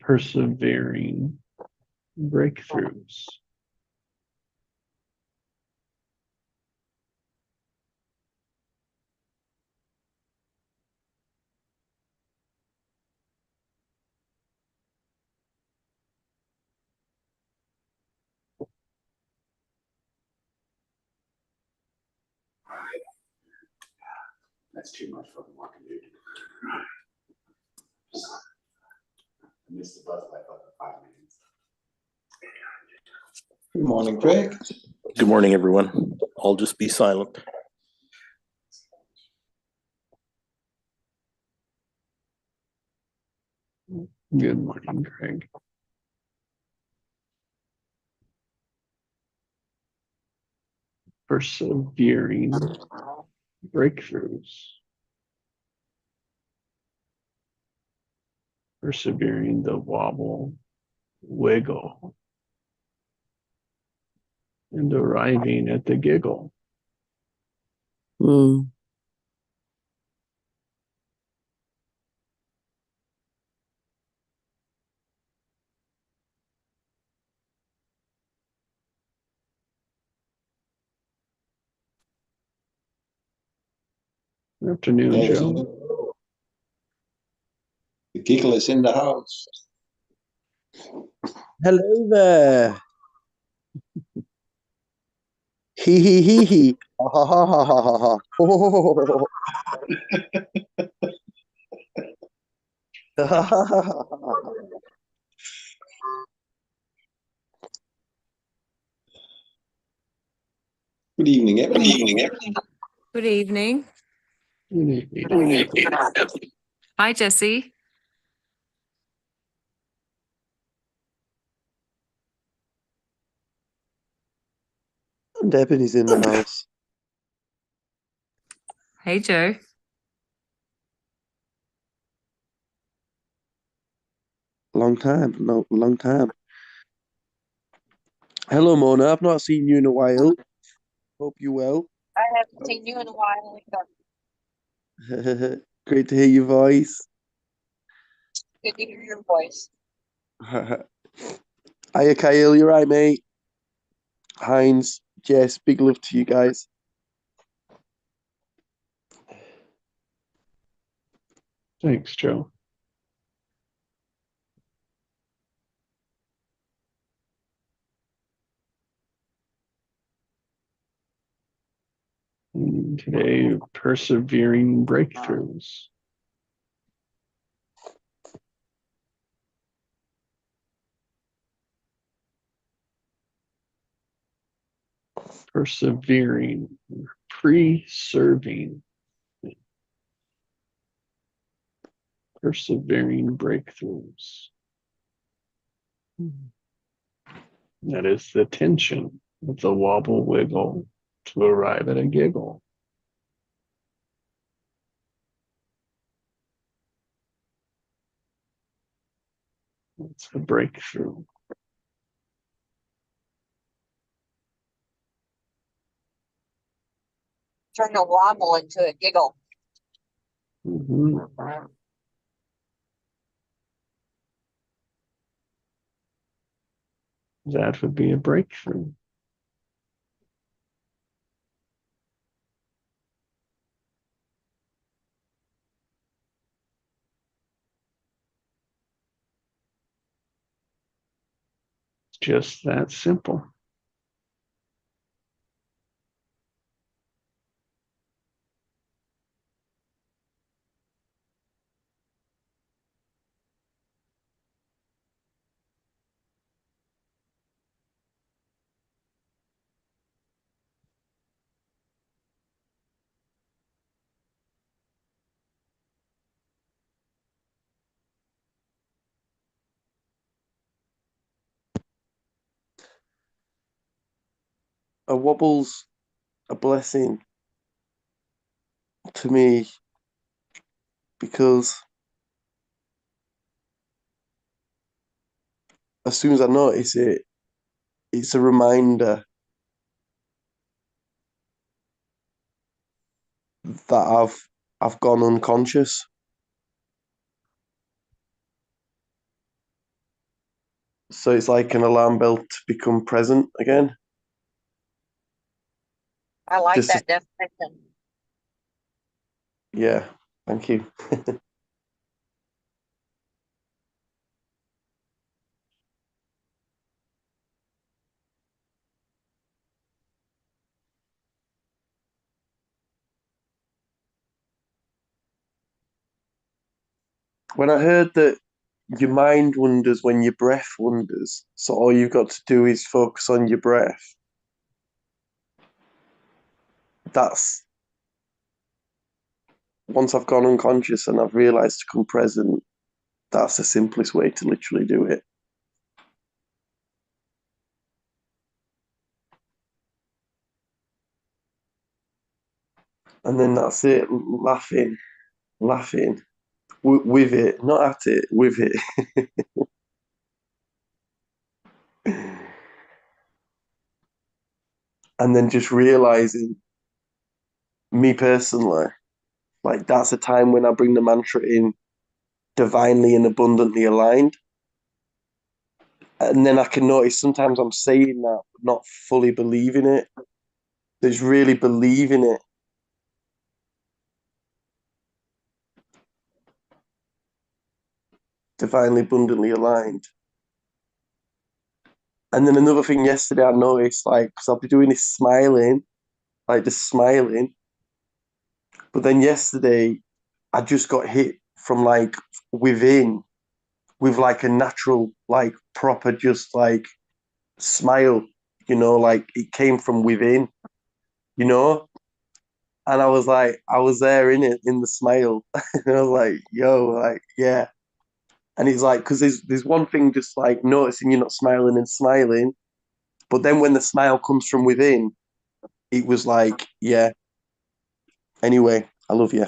persevering breakthroughs. That's too much fucking walking, dude. I missed the bus by fucking 5 minutes. Good morning, Craig. Good morning, everyone. I'll just be silent. Good morning, Greg. Persevering breakthroughs. Persevering the wobble, wiggle, and arriving at the giggle. Good afternoon, Yes. Joe. The giggle is in the house. Hello there. Hee hee hee hee. Ha ha ha ha ha ha ha. Ho, ho, ho, ho, ho. Ha, ha, ha, ha, ha. Good evening, everyone. Good evening. Good evening. Hi, Jesse. And Ebony's in the house. Hey, Joe. Long time. No, long time. Hello, Mona. I've not seen you in a while. Hope you well. I haven't seen you in a while either. Great to hear your voice. Good to hear your voice. Hiya, Kyle. You right, mate? Heinz, Jess, big love to you guys. Thanks, Joe. And today, persevering breakthroughs. Persevering, preserving, persevering breakthroughs. That is the tension of the wobble wiggle to arrive at a giggle. It's a breakthrough. Turn a wobble into a giggle. Mhm. That would be a breakthrough. It's just that simple. A wobble's a blessing to me because as soon as I notice it, it's a reminder that I've gone unconscious. So it's like an alarm bell to become present again. I like Just that definition. yeah, thank you. When I heard that your mind wanders when your breath wanders, so all you've got to do is focus on your breath. That's once I've gone unconscious and I've realized to come present, that's the simplest way to literally do it. And then that's it, laughing, laughing with it, not at it, with it. And then just realizing, me personally, like that's a time when I bring the mantra in divinely and abundantly aligned. And then I can notice sometimes I'm saying that, but not fully believing it. There's really believing it. Divinely abundantly aligned. And then another thing yesterday I noticed, like, because I'll be doing this smiling, like just smiling. But then yesterday I just got hit from like within with like a natural, like proper, just like smile, like it came from within, you know? And I was like, I was there in it, in the smile. And I was like, yo, like, yeah. And it's like, because there's one thing just like noticing you're not smiling and smiling. But then when the smile comes from within, it was like, yeah. Anyway, I love you.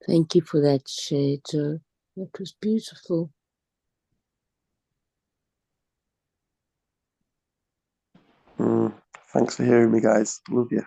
Thank you for that share, Joe. That was beautiful. Thanks for hearing me, guys. Love you.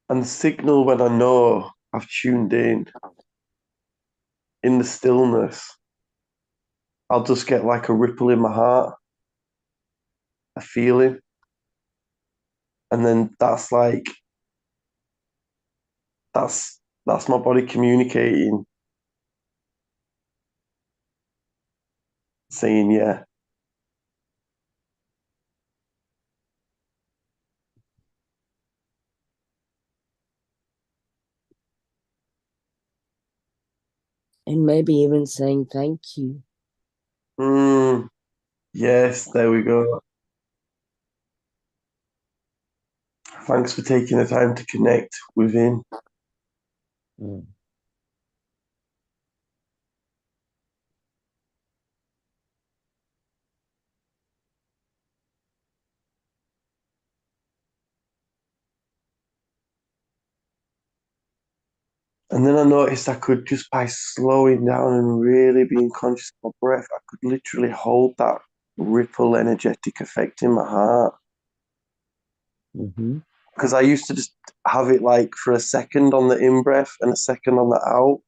And the signal when I know I've tuned in the stillness, I'll just get like a ripple in my heart, a feeling. And then that's my body communicating, saying yeah. And maybe even saying thank you. Yes, there we go. Thanks for taking the time to connect within. Mm. And then I noticed I could just by slowing down and really being conscious of my breath, I could literally hold that ripple energetic effect in my heart. Mm-hmm. Because I used to just have it like for a second on the in breath and a second on the out.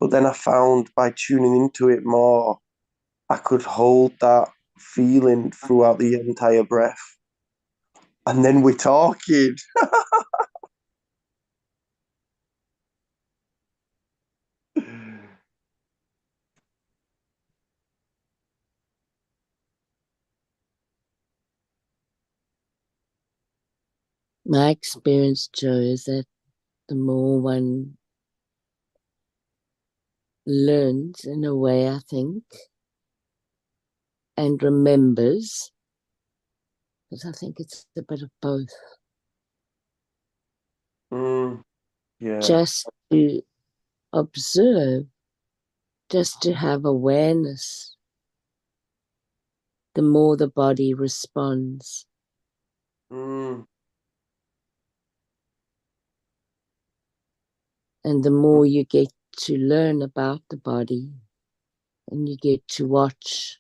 But then I found by tuning into it more, I could hold that feeling throughout the entire breath. and then we're talking. My experience, Joe, is that the more one learns in a way, I think, and remembers, because I think it's a bit of both, Yeah. just to observe, just to have awareness, the more the body responds. Mm, And the more you get to learn about the body and you get to watch.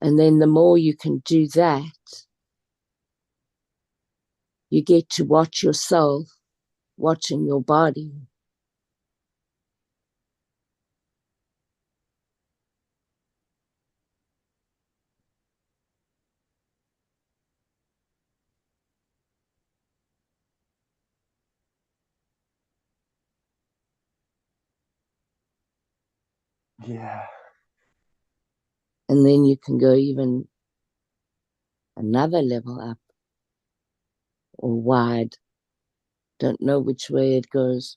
And then the more you can do that, you get to watch yourself watching your body. yeah. And then you can go even another level up or wide. Don't know which way it goes.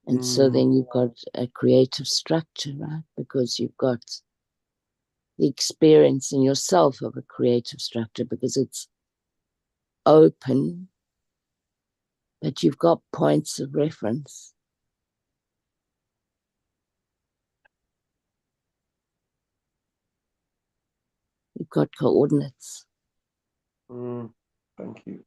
And so then you've got a creative structure, right? Because you've got the experience in yourself of a creative structure because it's open, but you've got points of reference. You've got coordinates. Thank you.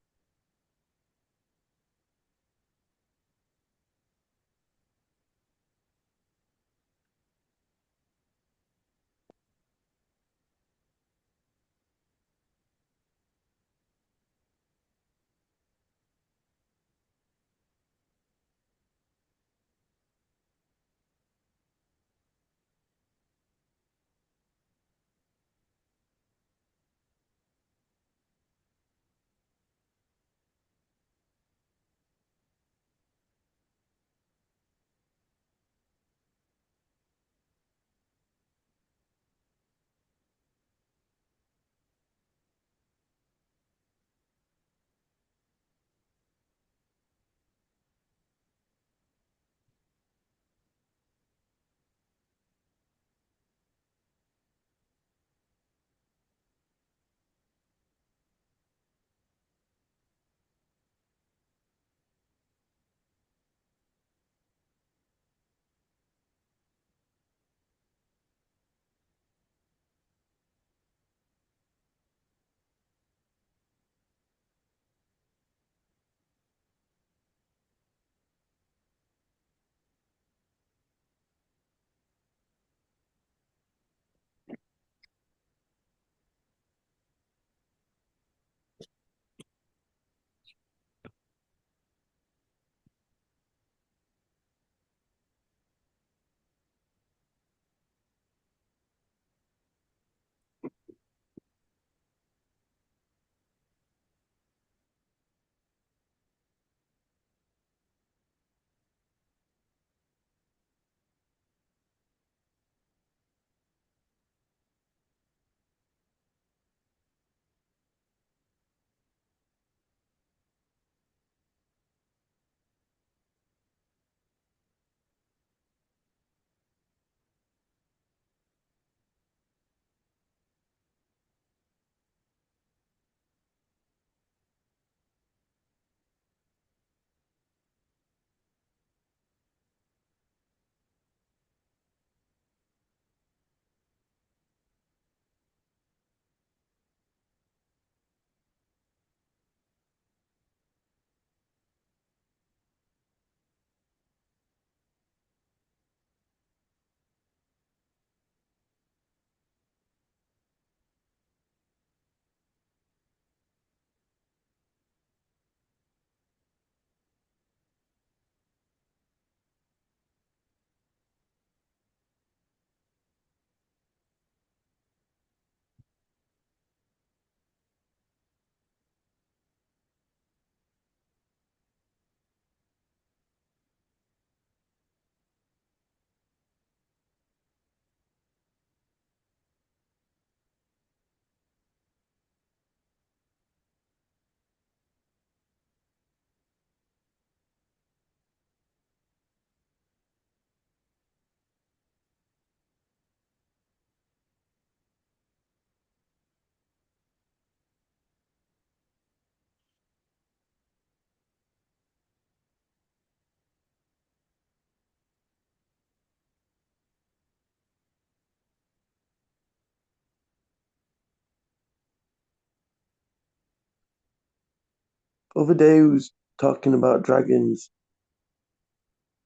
other day we was talking about dragons,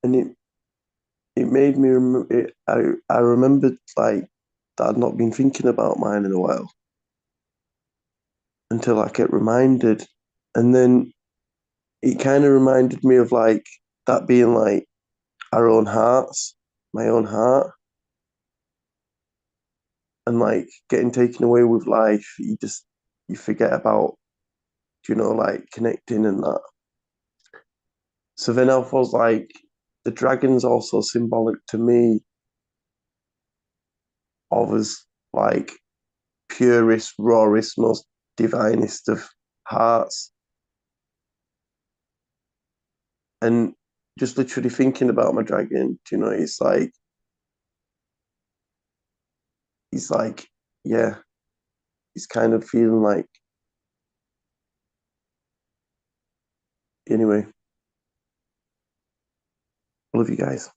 and it made me remember. I remembered like that I'd not been thinking about mine in a while until I kept reminded, and then it kind of reminded me of like that being like our own hearts, my own heart, and like getting taken away with life. You forget about like connecting and that. So then I was like, the dragon's also symbolic to me of as like purest, rawest, most divinest of hearts. And just literally thinking about my dragon, he's like, yeah, he's kind of feeling like, anyway, I love you guys.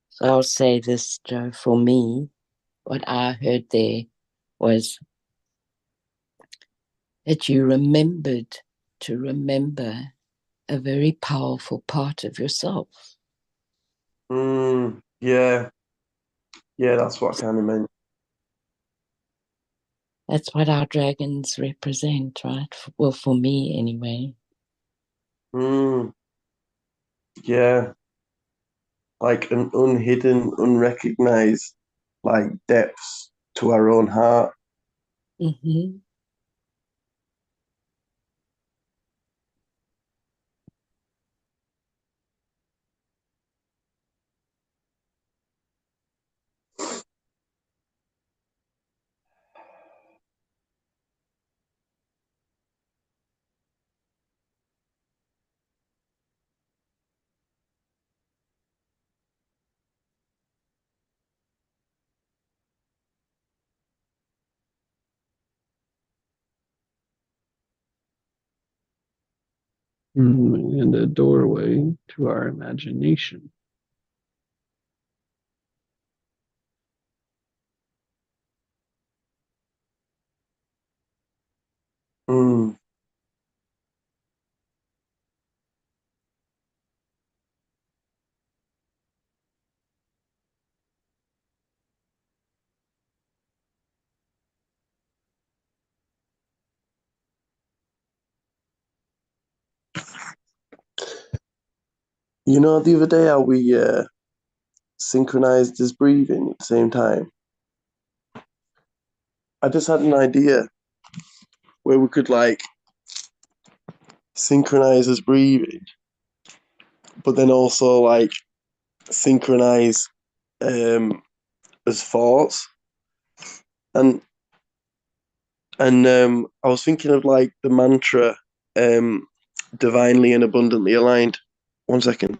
So I'll say this, Joe, for me, what I heard there was that you remembered to remember a very powerful part of yourself. Yeah, that's what I kind of meant. That's what our dragons represent, right? Well, for me anyway. Yeah, like an unhidden, unrecognized, like depths to our own heart. Mm-hmm. And a doorway to our imagination. Mm. The other day how we synchronized his breathing at the same time. I just had an idea where we could like synchronize his breathing, but then also like synchronize his thoughts. And I was thinking of like the mantra, divinely and abundantly aligned. 1 second.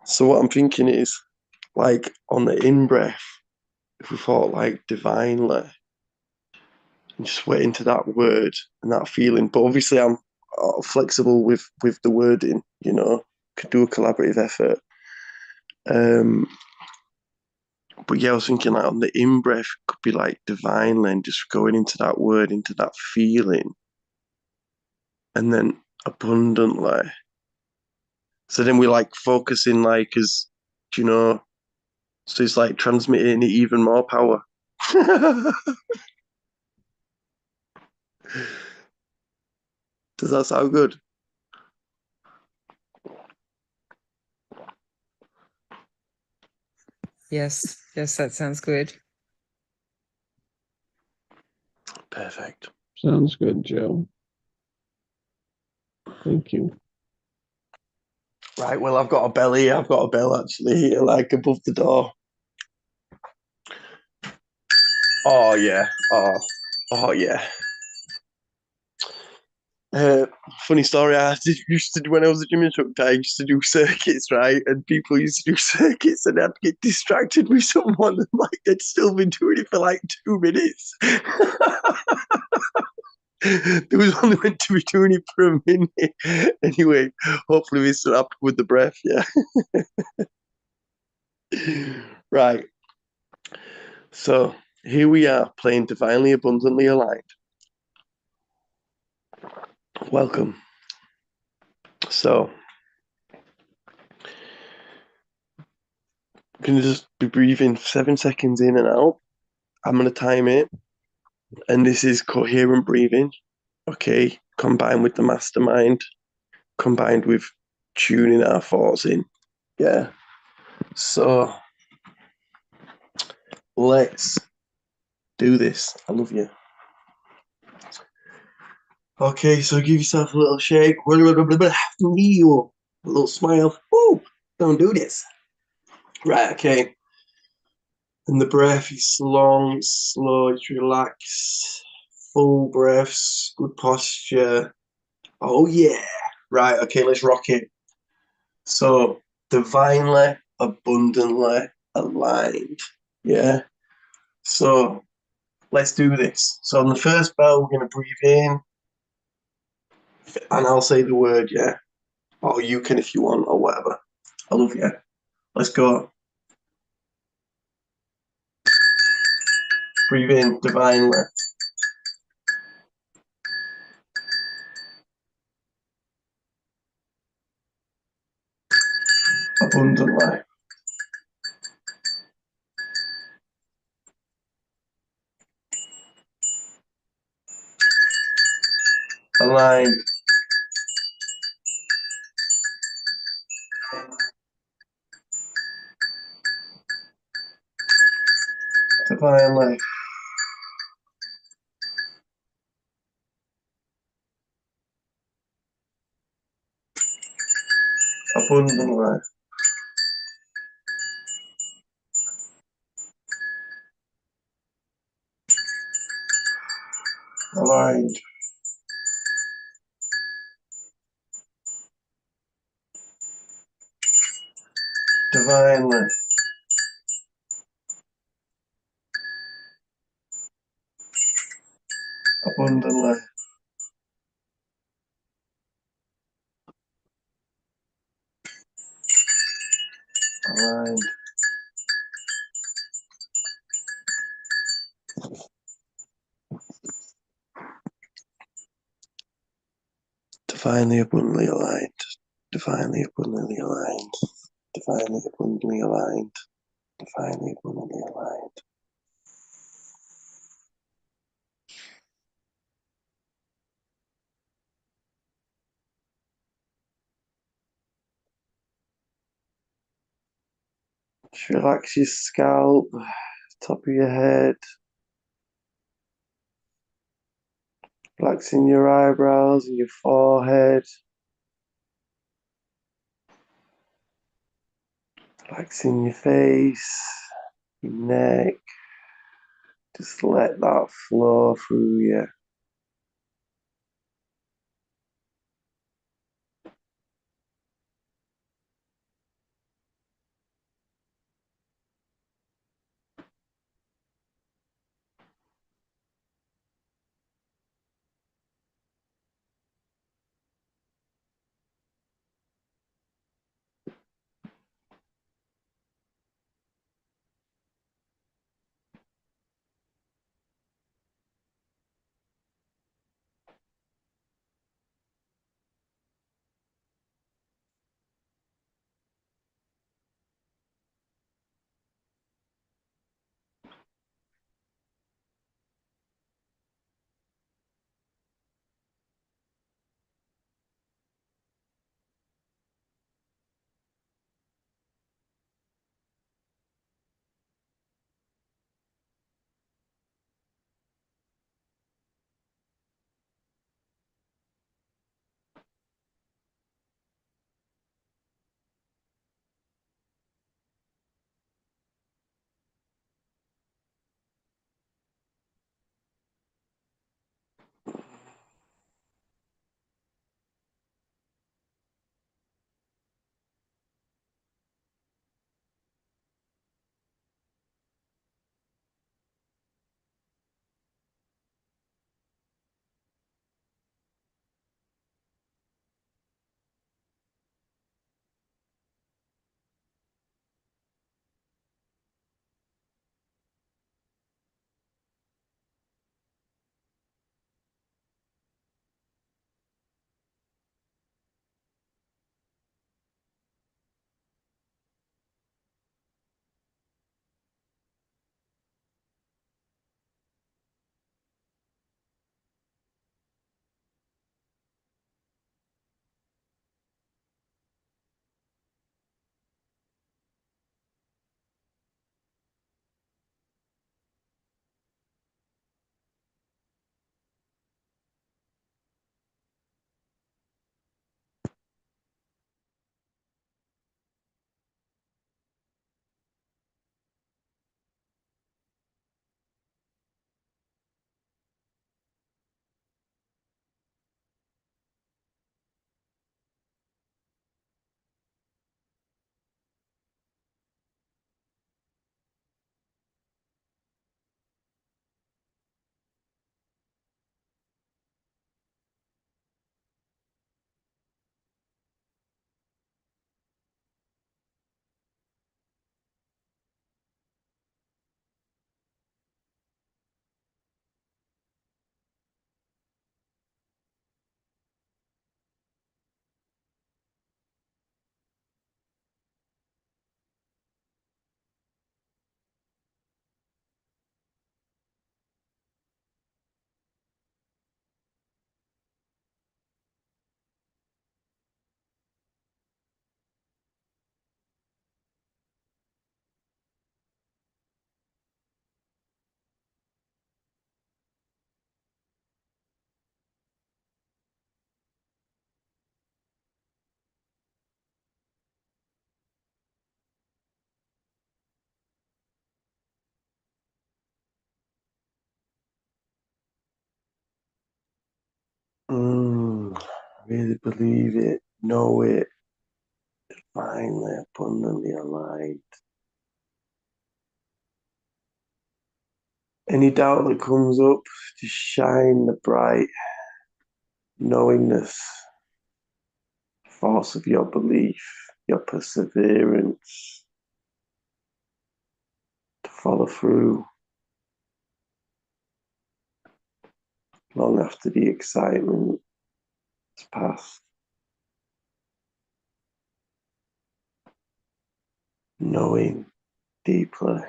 So what I'm thinking is like on the in breath, if we thought like divinely, and just went into that word and that feeling. But obviously, I'm flexible with the wording. Could do a collaborative effort. But yeah, I was thinking like on the in breath could be like divinely and just going into that word, into that feeling, and then abundantly. So then we like focusing like as so it's like transmitting even more power. Does that sound good? Yes, yes, that sounds good. Perfect. Sounds good, Joe. Thank you. Right, well, I've got a bell here. I've got a bell actually here, like above the door. Oh yeah. Oh yeah. Uh, Funny story. Used to when I was a gym instructor. I used to do circuits, right? And people used to do circuits, and I'd get distracted with someone, and like they'd still been doing it for like 2 minutes. There was only meant to be doing it for a minute. Anyway, hopefully we still happy with the breath, yeah. Right. So here we are playing Divinely Abundantly Aligned. Welcome. So I'm gonna just be breathing 7 seconds in and out. I'm gonna time it, and this is coherent breathing, okay, combined with the mastermind, combined with tuning our thoughts in. Yeah. So let's do this. I love you. Okay, so give yourself a little shake. A little smile. Woo! Don't do this. Right, okay. And the breath is long, it's slow, it's relaxed. Full breaths, good posture. Oh yeah. Right, okay, let's rock it. So divinely, abundantly aligned. Yeah. So let's do this. So on the first bell, we're gonna breathe in, and I'll say the word, yeah. Or you can if you want, or whatever. I love you. Let's go. Breathe in divinely. Abundantly. Aligned. Divinely. Abundantly. Aligned. Divinely. Abundantly. Aligned. Divinely abundantly aligned. Divinely abundantly aligned. Divinely abundantly aligned. Divinely abundantly aligned. Just relax your scalp, top of your head, relaxing your eyebrows and your forehead, relaxing your face, your neck. Just let that flow through you. Really believe it, know it, finally, abundantly aligned. Any doubt that comes up, just shine the bright knowingness, force of your belief, your perseverance to follow through long after the excitement has passed. Knowing deeply.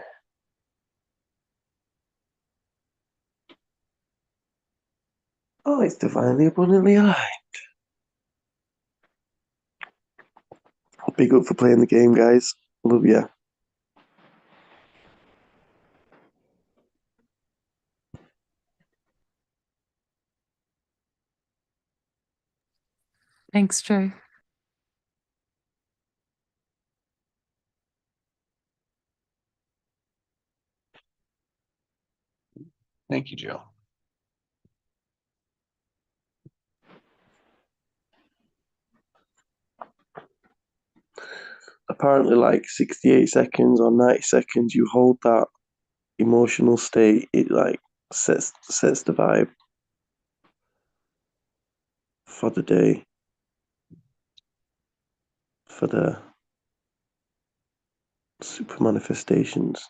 Oh, it's divinely abundantly aligned. Big up for playing the game, guys. Love ya. Thanks, Joe. Thank you, Joe. Apparently, like 68 seconds or 90 seconds, you hold that emotional state. It like sets the vibe for the day, for the super manifestations.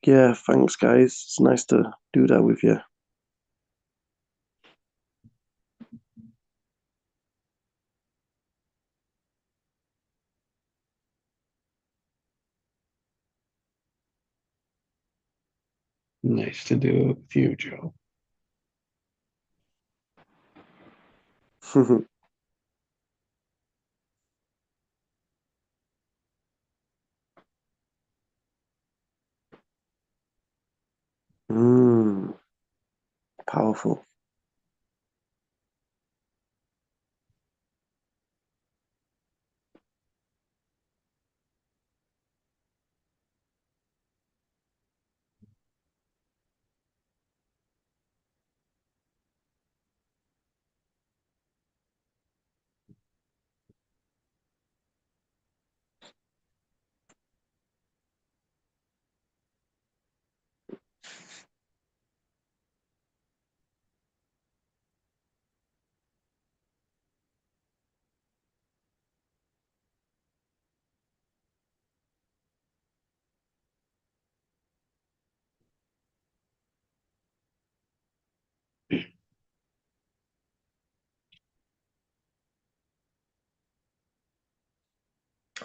Yeah, thanks, guys. It's nice to do that with you. Nice to do it with you, Joe. Powerful.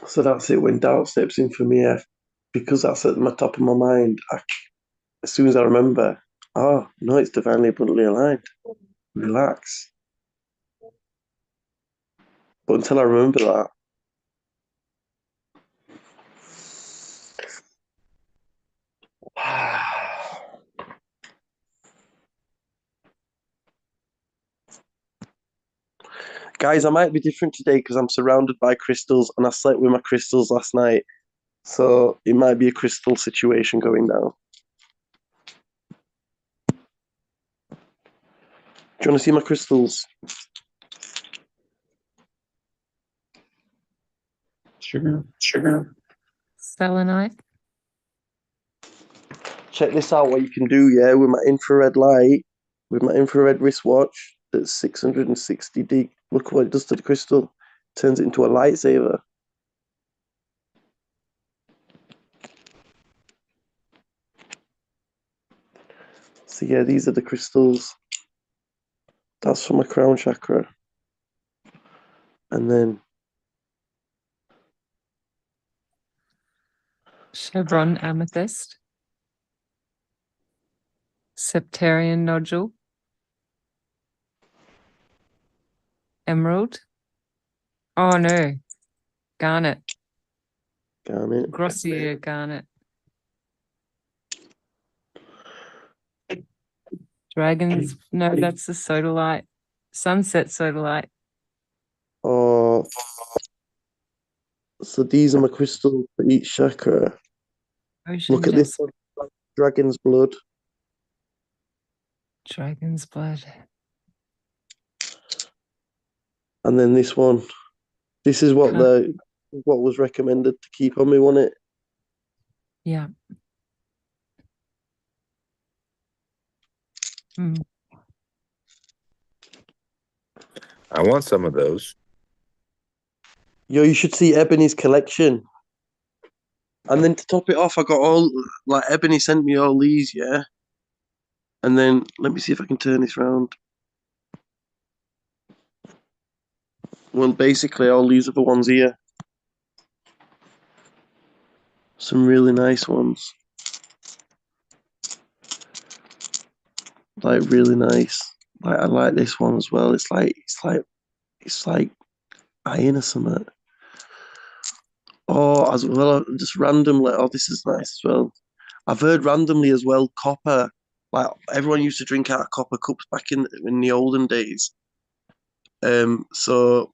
So that's it. When doubt steps in for me, because that's at the top of my mind, as soon as I remember, oh, no, it's divinely abundantly aligned. Relax. But until I remember that, guys, I might be different today because I'm surrounded by crystals and I slept with my crystals last night. So it might be a crystal situation going down. Do you want to see my crystals? Sugar. Selenite. Check this out, what you can do, yeah, with my infrared light, with my infrared wristwatch that's 660D. Look what it does to the crystal. Turns it into a lightsaber. So yeah, these are the crystals. That's for my crown chakra. And then Chevron amethyst. Septarian nodule. Emerald. Oh no. Garnet. garnet. Grossier garnet. Dragons. No, that's the sodalite. Sunset sodalite. Oh, so these are my crystals for each chakra. Ocean Look at this jasper. one, dragon's blood. Dragon's blood. And then this one. This is what what was recommended to keep on me, wasn't it? Yeah. Mm. I want some of those. Yo, you should see Ebony's collection. And then to top it off, I got all like Ebony sent me all these, yeah. And then let me see if I can turn this round. Well, basically, all these are the ones here. Some really nice ones. Like really nice. Like I like this one as well. It's like iron or something. Oh, as well, just randomly. Oh, this is nice as well. I've heard randomly as well. Copper. Like everyone used to drink out of copper cups back in the olden days. So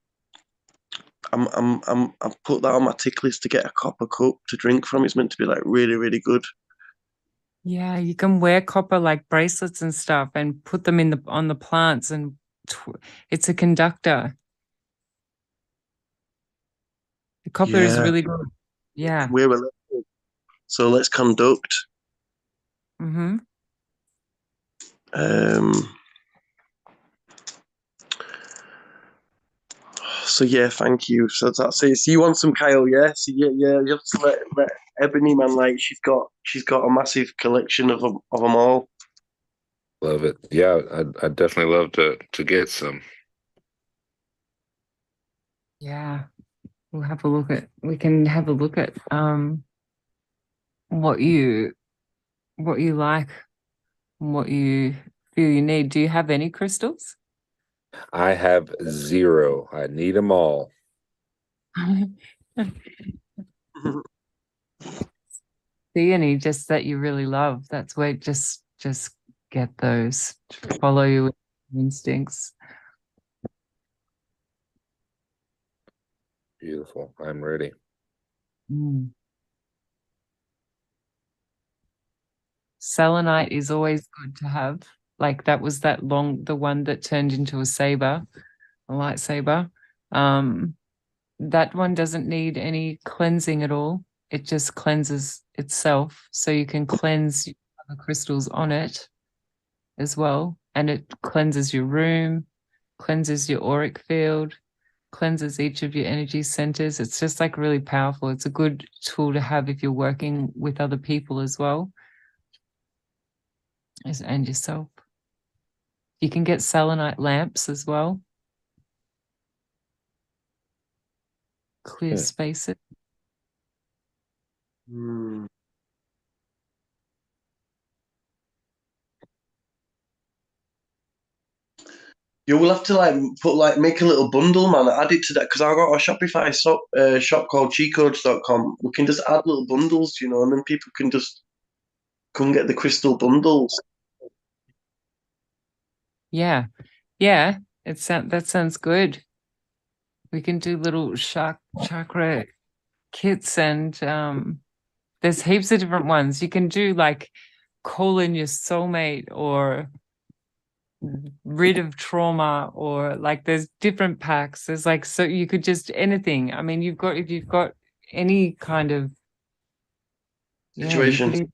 I've put that on my tick list to get a copper cup to drink from. It's meant to be like really, really good. Yeah, you can wear copper like bracelets and stuff and put them in on the plants, and it's a conductor. The copper is Yeah. really good. Yeah. We're electric. So let's conduct. Mm-hmm. So yeah, thank you. So that's it. So you want some Kyle, yeah? So yeah, you have to let Ebony man, like she's got a massive collection of them all. Love it. Yeah, I definitely love to get some. Yeah. We can have a look at what you like and what you feel you need. Do you have any crystals? I have zero. I need them all. See any just that you really love? That's where just get those. Follow your instincts. Beautiful. I'm ready. Mm. Selenite is always good to have. Like that was the one that turned into a lightsaber. That one doesn't need any cleansing at all. It just cleanses itself. So you can cleanse other crystals on it as well. And it cleanses your room, cleanses your auric field, cleanses each of your energy centers. It's just like really powerful. It's a good tool to have if you're working with other people as well and yourself. You can get selenite lamps as well. Clear spaces. Hmm. You will have to make a little bundle, man. Add it to that because I got a Shopify shop called cheatcodes.com. We can just add little bundles, and then people can just come get the crystal bundles. Yeah. That sounds good. We can do little chakra kits, and there's heaps of different ones. You can do like call in your soulmate or rid of trauma, or like there's different packs. There's like, so you could just anything. I mean, if you've got any kind of Situation.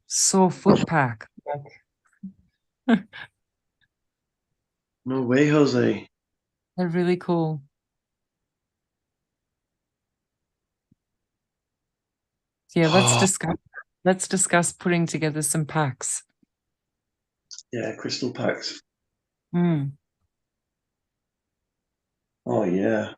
sore foot pack. No way, Jose. They're really cool. Yeah, let's discuss putting together some packs. Yeah, crystal packs. Mm. Oh yeah.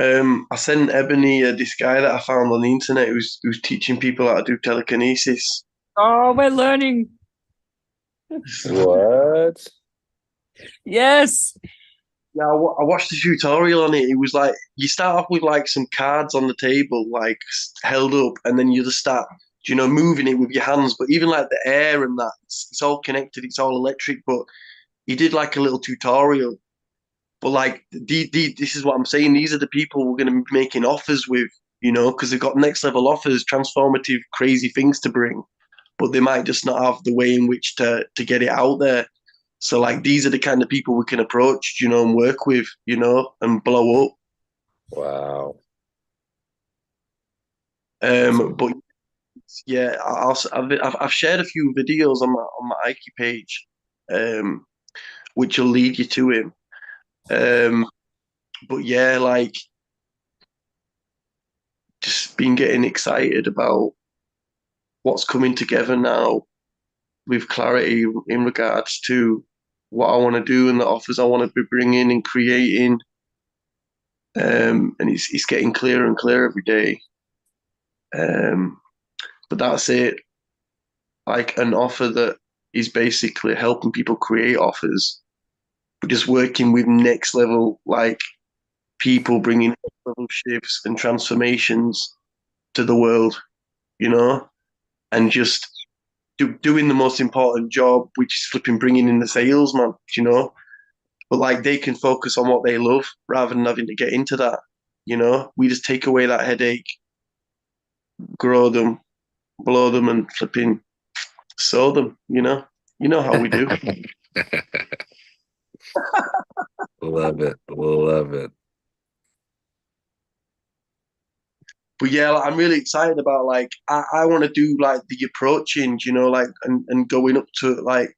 I sent Ebony this guy that I found on the internet who's teaching people how to do telekinesis. Oh, we're learning. What? Yes. Yeah, I watched the tutorial on it. It was like you start off with like some cards on the table, like held up, and then you just start, moving it with your hands. But even like the air and that, it's all connected. It's all electric. But he did like a little tutorial. But like, this is what I'm saying. These are the people we're going to be making offers with. because they've got next level offers, transformative, crazy things to bring, but they might just not have the way in which to get it out there. So like these are the kind of people we can approach, and work with, and blow up. Wow. But yeah, I've shared a few videos on my Ike page, which will lead you to him. But yeah, like just been getting excited about what's coming together now with clarity in regards to what I want to do and the offers I want to be bringing and creating. And it's getting clearer and clearer every day. But that's it. Like an offer that is basically helping people create offers, but just working with next level, like people bringing next level shifts and transformations to the world, and just doing the most important job, which is flipping bringing in the salesman, but like they can focus on what they love rather than having to get into that. We just take away that headache, grow them, blow them, and flipping sow them. You know how we do. Love it. Love it. But yeah, like, I'm really excited about like I want to do like the approaching, like and going up to like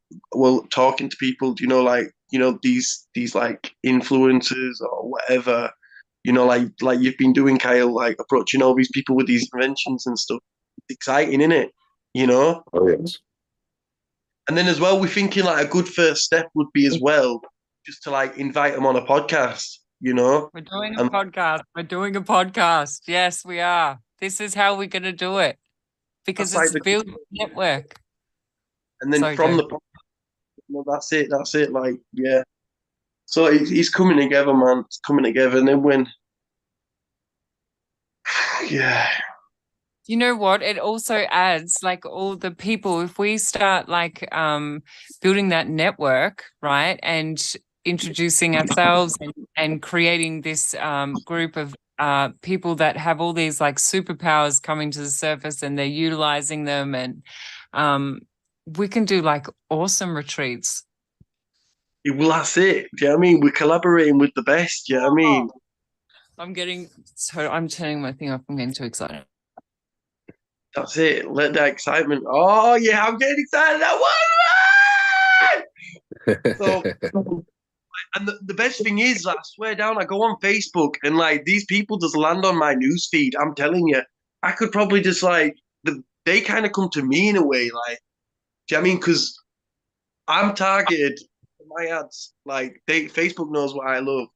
talking to people, like these like influencers or whatever, like you've been doing, Kyle, like approaching all these people with these inventions and stuff. It's exciting, isn't it? Oh, yes. And then as well, we're thinking like a good first step would be as well, just to like invite them on a podcast, We're doing a podcast. We're doing a podcast. Yes, we are. This is how we're going to do it because That's it's like built network. and then Sorry, from Joe. that's it. That's it. Like, yeah. So it's coming together, man. It's coming together. And then when, yeah, You know what? It also adds like all the people, if we start like building that network, right? And introducing ourselves and creating this group of people that have all these like superpowers coming to the surface and they're utilizing them, and we can do like awesome retreats. well, that's it. Do you know what I mean? We're collaborating with the best. Do you know what I mean? I'm turning my thing off. I'm getting too excited. That's it. Let that excitement. Oh, yeah, I'm getting excited. So, and the best thing is, I swear down, I go on Facebook and like these people just land on my news feed. I'm telling you, I could probably just like, they kind of come to me in a way. Like, do you know what I mean? Because I'm targeted for my ads. Like, Facebook knows what I love.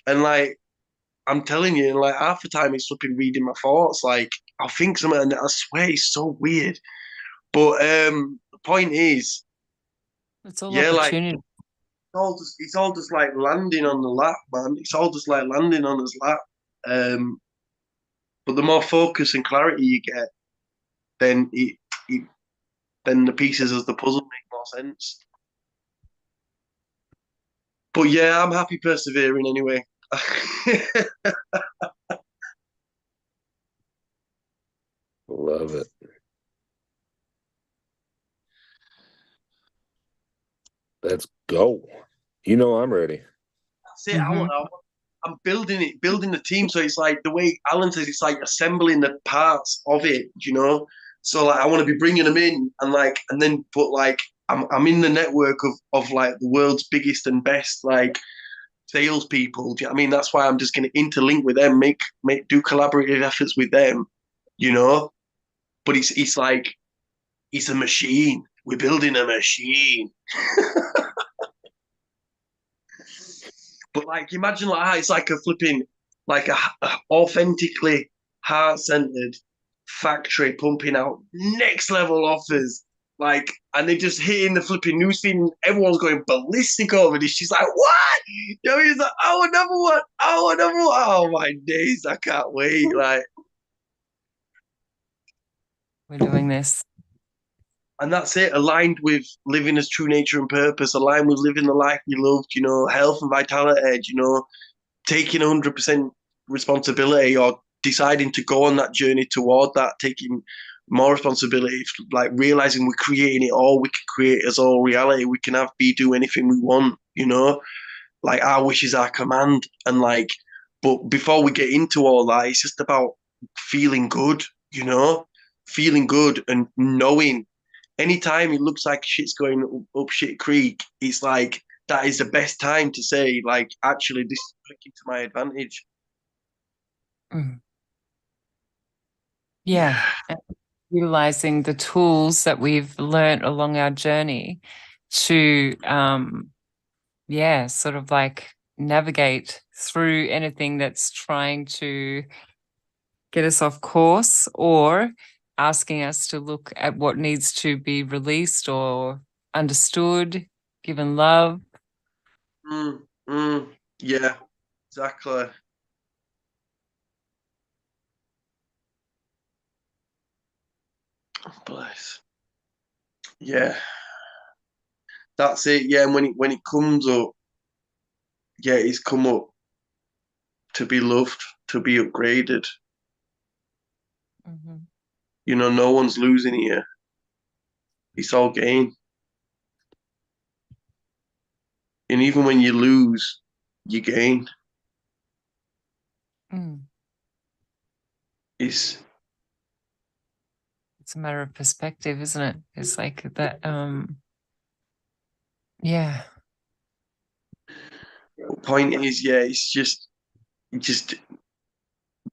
And like, I'm telling you, like half the time it's flipping reading my thoughts. Like I'll think something, and I swear it's so weird. But the point is, It's all yeah, like opportunity. it's all just like landing on the lap, man. It's all just like landing on his lap. But the more focus and clarity you get, then then the pieces of the puzzle make more sense. But yeah, I'm happy persevering anyway. Love it. Let's go. I'm ready. That's it. I'm building the team. So it's like the way Alan says, it's like assembling the parts of it, So like I want to be bringing them in and then put like I'm in the network of like the world's biggest and best like salespeople. Do you know what I mean? That's why I'm just going to interlink with them, do collaborative efforts with them, But it's like it's a machine. We're building a machine. But like, imagine like how it's like a flipping, like a authentically heart-centered factory pumping out next level offers. Like, and they're just hitting the flipping newsfeed, and everyone's going ballistic over this. She's like, "What?" He's like, "Oh, another one! Oh, another one! Oh my days! I can't wait!" Like, We're doing this. and that's it. Aligned with living as true nature and purpose. Aligned with living the life you loved. Health and vitality. Taking 100% responsibility or deciding to go on that journey toward that, taking more responsibility, like realizing we're creating it all. We can create as all reality. We can do anything we want, like our wish is our command. And like, but before we get into all that, it's just about feeling good, feeling good and knowing anytime it looks like shit's going up shit creek, it's like that is the best time to say, like, actually, this is working to my advantage. Mm. Yeah. And utilizing the tools that we've learned along our journey to, sort of like navigate through anything that's trying to get us off course or asking us to look at what needs to be released or understood, given love. Yeah, exactly. Bless. Yeah, that's it. Yeah, and when it comes up, yeah, it's come up to be loved, to be upgraded. Mm-hmm. No one's losing here. It's all gain. And even when you lose, you gain. Mm. It's It's a matter of perspective, isn't it? It's like that, yeah. the point is, yeah, it's just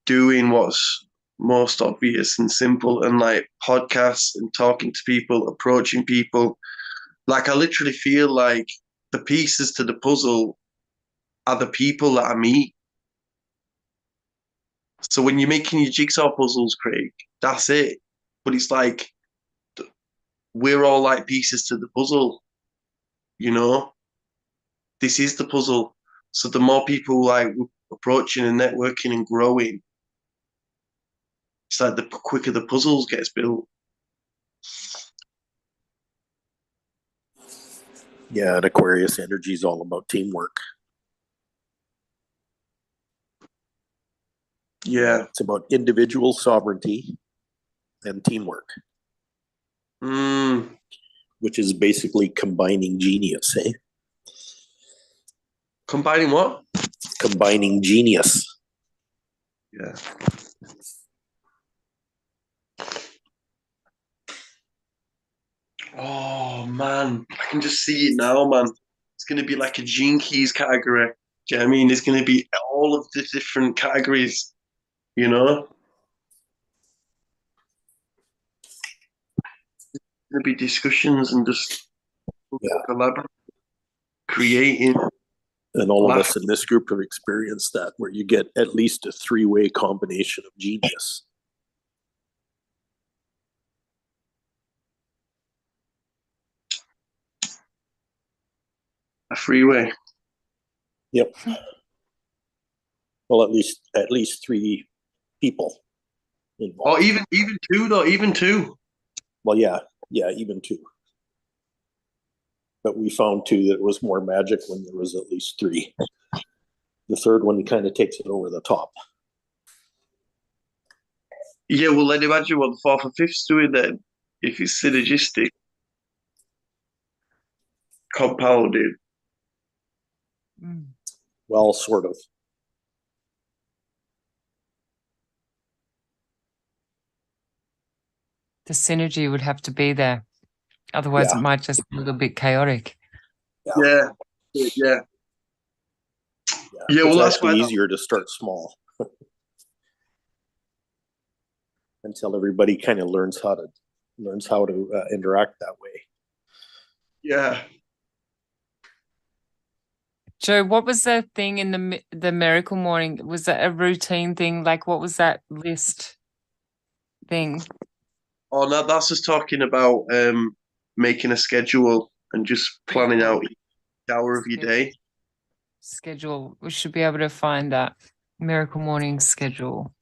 doing what's most obvious and simple, and like podcasts and talking to people, approaching people. Like I literally feel like the pieces to the puzzle are the people that I meet. So when you're making your jigsaw puzzles, Craig, that's it. But it's like we're all like pieces to the puzzle, you know? This is the puzzle. So the more people like approaching and networking and growing, it's like the quicker the puzzles gets built. Yeah, and Aquarius energy is all about teamwork. Yeah. It's about individual sovereignty and teamwork, Mm. which is basically combining genius, eh? Combining what? Combining genius. Yeah. Oh man, I can just see it now, man. It's gonna be like a Gene Keys category. Do you know what I mean? It's gonna be all of the different categories, you know? Gonna be discussions and just Yeah. collaborating, creating, And all of laugh. us in this group have experienced that, where you get at least a three-way combination of genius. A freeway. Yep. Well, at least three people involved. Or even two though, even two. Well, yeah, even two. But we found two that was more magic when there was at least three. The third one kind of takes it over the top. Yeah, well then imagine what the fourth and fifth's doing then. If it's synergistic, compounded. Mm. Well, sort of. The synergy would have to be there. Otherwise, Yeah. it might just be a little bit chaotic. Yeah. Yeah. Yeah, It's well that's actually why easier to start small until everybody kind of learns how to interact that way. yeah. Joe, what was the thing in the miracle morning? Was that a routine thing? Like, what was that list thing? Oh no, that's just talking about making a schedule and just planning out each hour of your day. Schedule. We should be able to find that miracle morning schedule.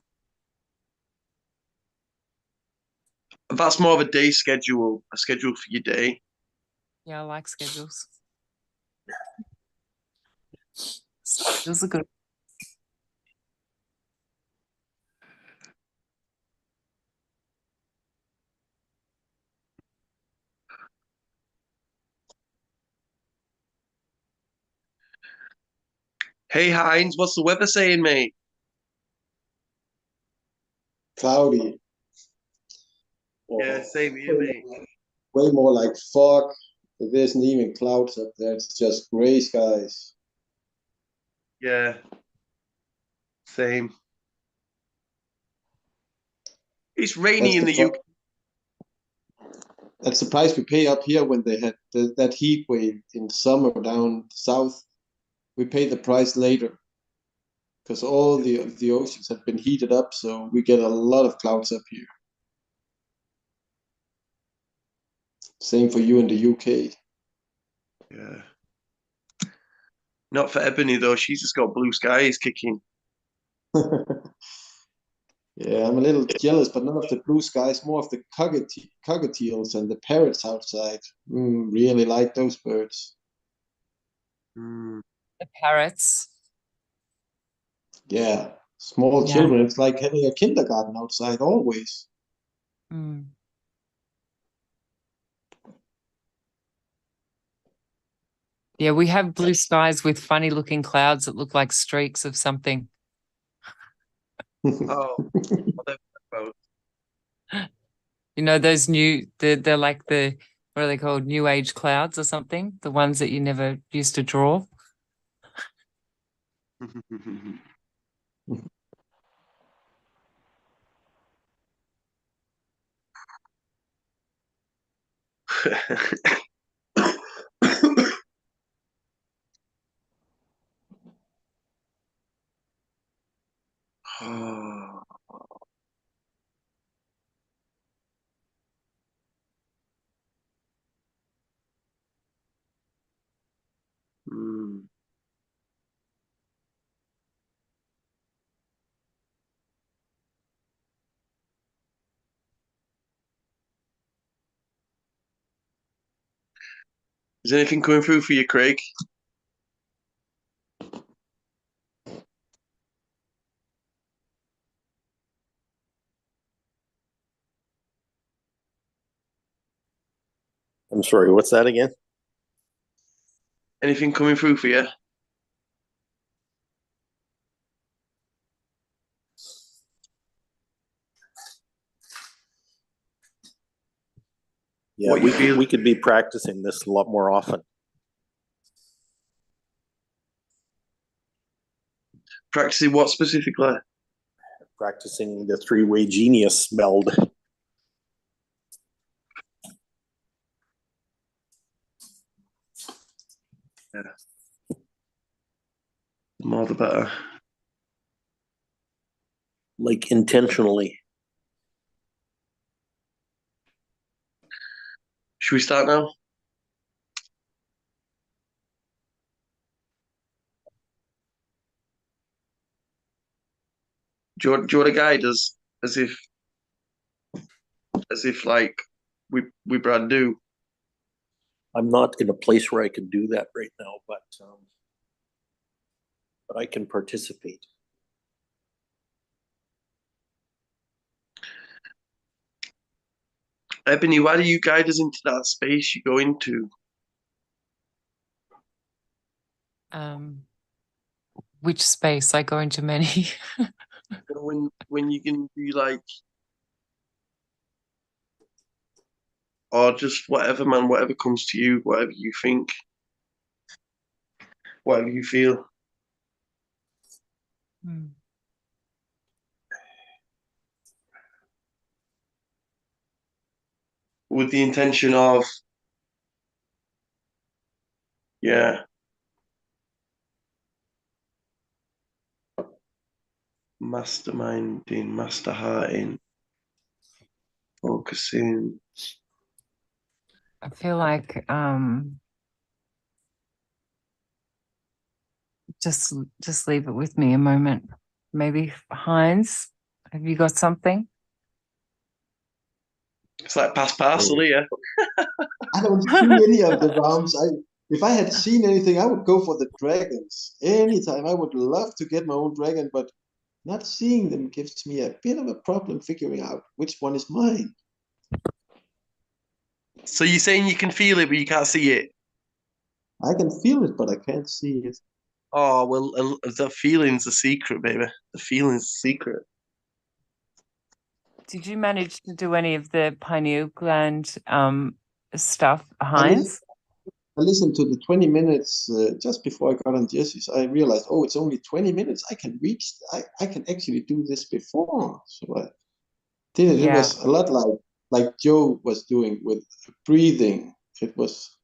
That's more of a day schedule, a schedule for your day. Yeah, I like schedules. Schedules are good. Hey Heinz, what's the weather saying, mate? Cloudy. Yeah, same here, mate. Way more like fog. There isn't even clouds up there. It's just gray skies. Yeah, same. It's rainy That's in the the UK. that's the price we pay up here when they had that heat wave in summer down south. We pay the price later because all the oceans have been heated up, so we get a lot of clouds up here. Same for you in the UK. Yeah. Not for Ebony though. She's just got blue skies kicking. Yeah, I'm a little jealous, but not of the blue skies, more of the cockatiels and the parrots outside. Really like those birds. Mm. The parrots. Yeah, small Yeah. children. It's like having a kindergarten outside always. Mm. Yeah, we have blue skies with funny looking clouds that look like streaks of something. Oh, what about? You know, they're like what are they called? New age clouds or something? The ones that you never used to draw. Oh. Mm. Is anything coming through for you, Craig? I'm sorry, what's that again? Anything coming through for you? Yeah, What you feel? we could be practicing this a lot more often. Practicing what specifically? Practicing the three-way genius meld. Yeah. The more the better. Like intentionally. Should we start now? Do you want to guide us as if like we brand new? I'm not in a place where I can do that right now, but I can participate. Ebony, why do you guide us into that space you go into? Which space? I go into many. When you can be like, or just whatever, man, whatever comes to you, whatever you think, whatever you feel. Mm. With the intention of, yeah, masterminding, master hearting, focusing. I feel like just leave it with me a moment. Maybe Heinz, have you got something? It's like past parcel here. I don't see any of the realms. If I had seen anything, I would go for the dragons. Anytime. I would love to get my own dragon, but not seeing them gives me a bit of a problem figuring out which one is mine. So you're saying you can feel it, but you can't see it? I can feel it, but I can't see it. Oh, well, the feeling's the secret, baby. The feeling's the secret. Did you manage to do any of the pineal gland stuff, I listened, Heinz? I listened to the 20 minutes just before I got on Jesse's. I realized, oh, it's only 20 minutes. I can actually do this before. So I did it. It Yeah, was a lot like Joe was doing with breathing. It was,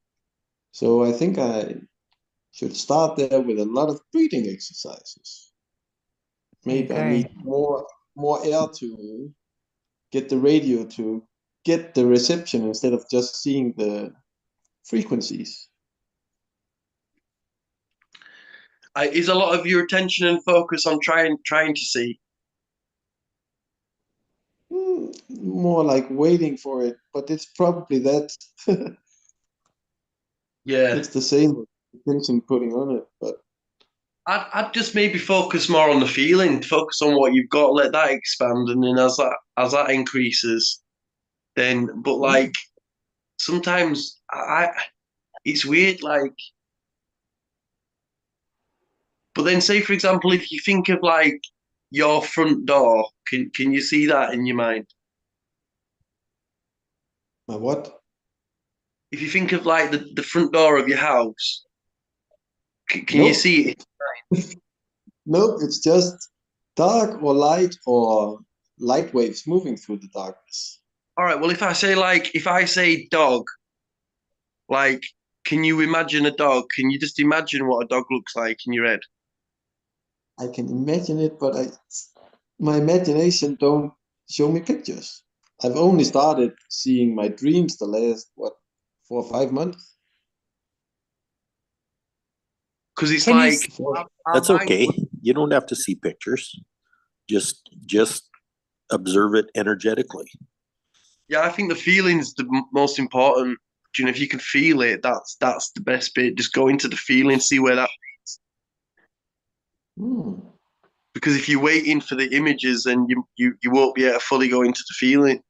so I think I should start there with a lot of breathing exercises. there you Maybe I go. need more air to get the radio to get the reception instead of just seeing the frequencies. Is a lot of your attention and focus on trying to see? More like waiting for it, but it's probably that Yeah. it's the same attention putting on it. But I'd just maybe focus more on the feeling, focus on what you've got, let that expand, and then as that increases, then but like sometimes it's weird, like but then say for example if you think of like your front door, can you see that in your mind? my what? If you think of like the front door of your house, can you Nope, see it? nope. It's just dark or light or light waves moving through the darkness. All right, well if I say dog, like can you imagine a dog? Can you just imagine what a dog looks like in your head? I can imagine it, but my imagination don't show me pictures. I've only started seeing my dreams the last 4 or 5 months. Because it's Can you like our That's mind okay. You don't have to see pictures. Just observe it energetically. Yeah, I think the feeling's the most important. You know, if you can feel it, that's the best bit. Just go into the feeling, see where that. Hmm. Because if you're waiting for the images, then you won't be able to fully go into the feeling.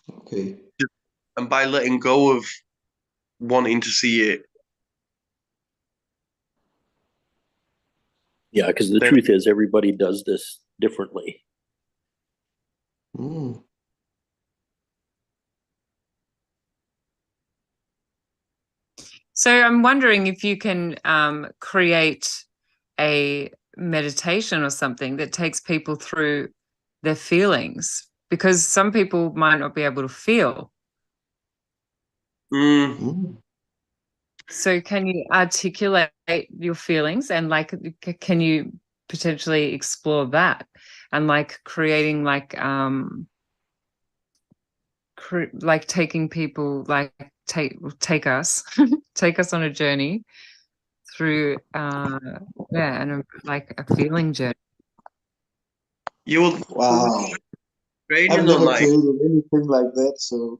Okay. And by letting go of wanting to see it, Yeah, because the then truth is everybody does this differently. Hmm. So I'm wondering if you can create a meditation or something that takes people through their feelings, because some people might not be able to feel. Hmm. So can you articulate your feelings and like can you potentially explore that and like creating like like taking people like take us take us on a journey through yeah, and like a feeling journey. you will Wow. I've training on never that. created anything like that, so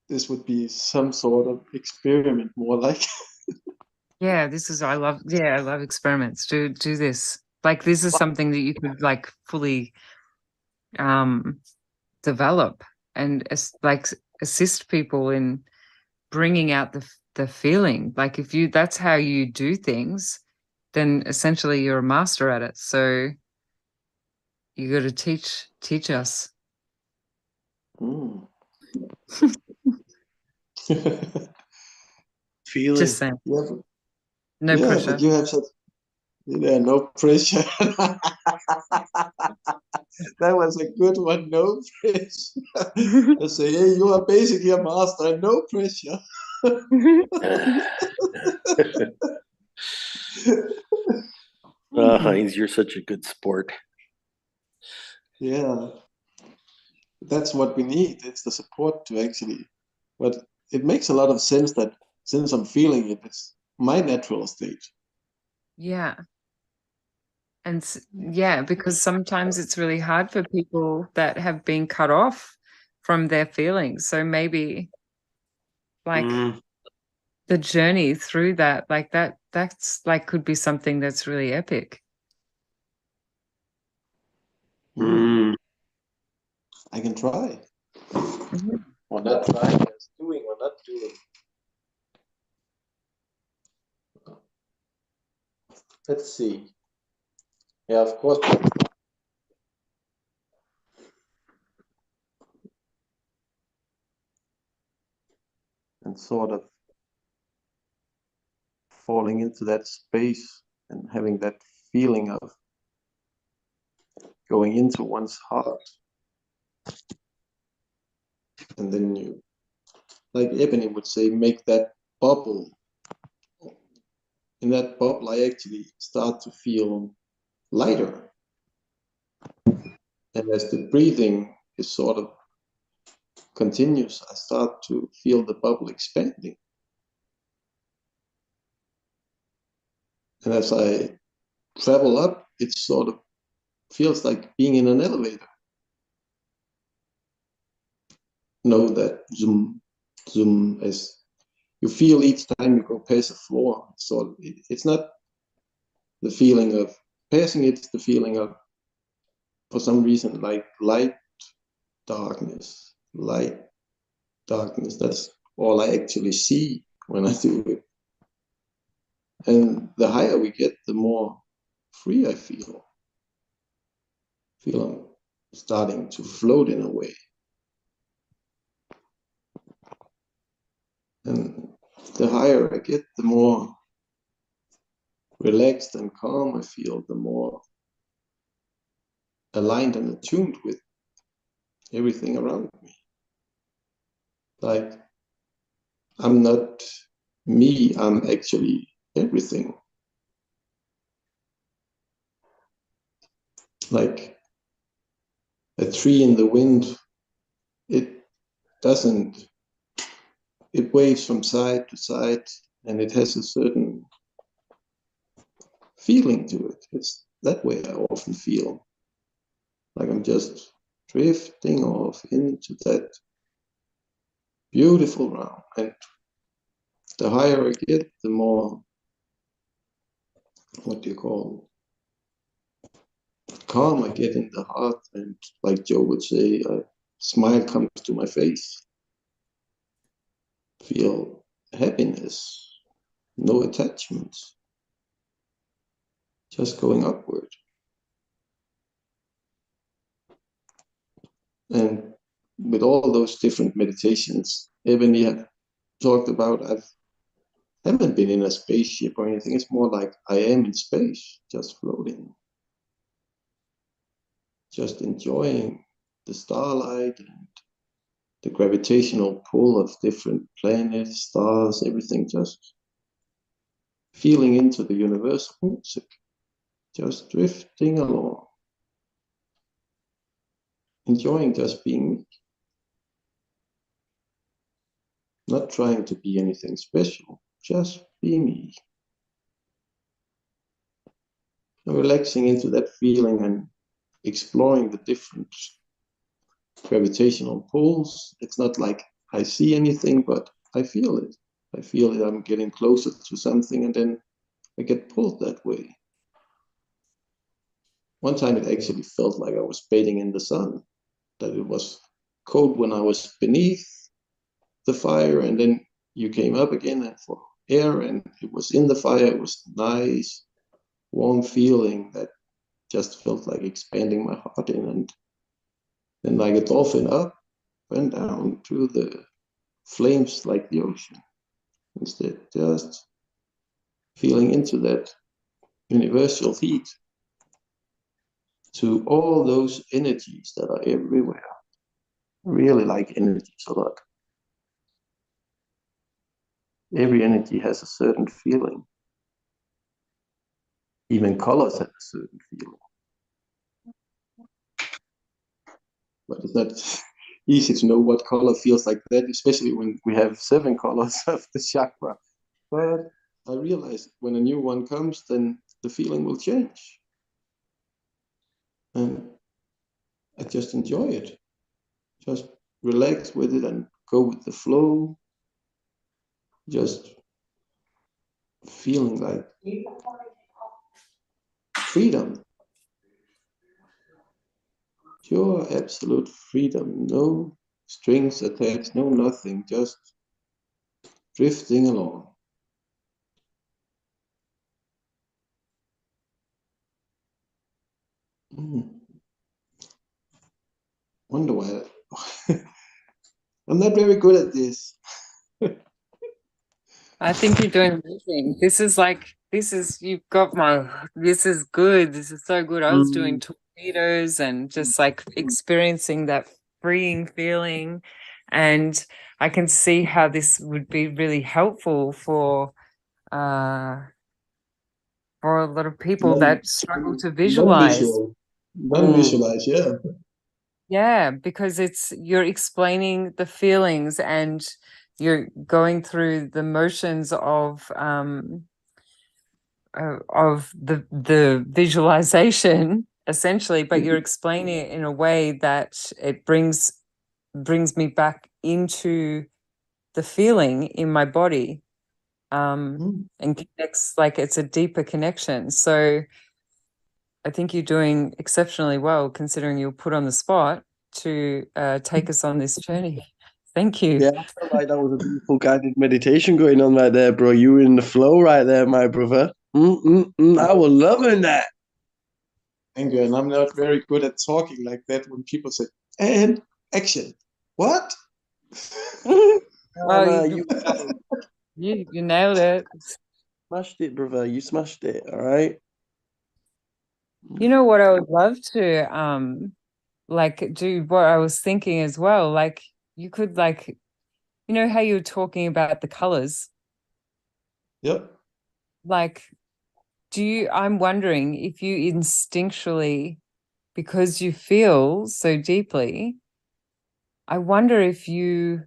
this would be some sort of experiment, more like. Yeah, this is I love experiments. Do this. Like this is something that you could like fully um develop and like assist people in bringing out the feeling. Like if you that's how you do things, then essentially you're a master at it. So you got to teach us. Hmm. Just Feeling. saying, Yeah, no yeah, but pressure. you have such no pressure. That was a good one. No pressure. I say, hey, you are basically a master. No pressure. Heinz, you're such a good sport. Yeah, that's what we need. It's the support to actually. But it makes a lot of sense that since I'm feeling it, it's my natural state. Yeah. And yeah, because sometimes it's really hard for people that have been cut off from their feelings. So maybe like the journey through that, like that's like could be something that's really epic. Hmm. I can try. Mhm. Or not trying, just doing or not doing. Let's see. Yeah, of course. And sort of falling into that space and having that feeling of going into one's heart. And then you, like Ebony would say, make that bubble. In that bubble, I actually start to feel lighter. And as the breathing is sort of continues, I start to feel the bubble expanding. And as I travel up, it sort of feels like being in an elevator. Know that zoom, zoom, as you feel each time you go past the floor. So it's not the feeling of passing, it's the feeling of, for some reason, like light, darkness, light, darkness. That's all I actually see when I do it. And the higher we get, the more free I feel. I'm starting to float in a way. And the higher I get, the more relaxed and calm I feel, the more aligned and attuned with everything around me. Like, I'm not me, I'm actually everything. Like a tree in the wind, it doesn't, it waves from side to side and it has a certain feeling to it. It's that way I often feel. Like I'm just drifting off into that beautiful round. And the higher I get, the more, what do you call, calm I get in the heart. And like Joe would say, a smile comes to my face. Feel happiness, no attachments, just going upward. And with all those different meditations Ebony had talked about, I haven't been in a spaceship or anything. It's more like I am in space, just floating, just enjoying the starlight and the gravitational pull of different planets, stars, everything, just feeling into the universal music, just drifting along, enjoying just being me, not trying to be anything special, just be me. And relaxing into that feeling and exploring the different gravitational pulls. It's not like I see anything, but I feel it. I feel it. I'm getting closer to something, and then I get pulled that way. One time it actually felt like I was bathing in the sun, that it was cold when I was beneath the fire, and then you came up again and for air, and it was in the fire. It was nice, warm feeling that just felt like expanding my heart in, and then like a dolphin up and down through the flames like the ocean. Instead, just feeling into that universal heat, to all those energies that are everywhere. I really like energies a lot. Every energy has a certain feeling. Even colors have a certain feeling. But it's not easy to know what color feels like that, especially when we have 7 colors of the chakra. But I realize when a new one comes, then the feeling will change. And I just enjoy it. Just relax with it and go with the flow. Just feeling like freedom. Pure absolute freedom. No strings attached, no nothing. Just drifting along. Wonder why. I'm not very good at this. I think you're doing amazing. You've got this is good. This is so good. I was doing torpedoes and just like experiencing that freeing feeling. And I can see how this would be really helpful for a lot of people that struggle to visualize. Non-visualize, yeah. Yeah, because you're explaining the feelings and you're going through the motions of the visualization essentially, but you're explaining it in a way that it brings me back into the feeling in my body, and connects, like it's a deeper connection. So I think you're doing exceptionally well, considering you're put on the spot to take us on this journey. Thank you. Yeah, I felt like that was a beautiful guided meditation going on right there, bro. You were in the flow right there, my brother. I was loving that. Thank you. And I'm not very good at talking like that when people say, and action. What? Oh, you nailed it. Smashed it, brother. You smashed it. All right. You know what I would love to like do what I was thinking as well. Like you could like, you know how you were talking about the colors? Yep. Like, I'm wondering if you instinctually, because you feel so deeply, I wonder if you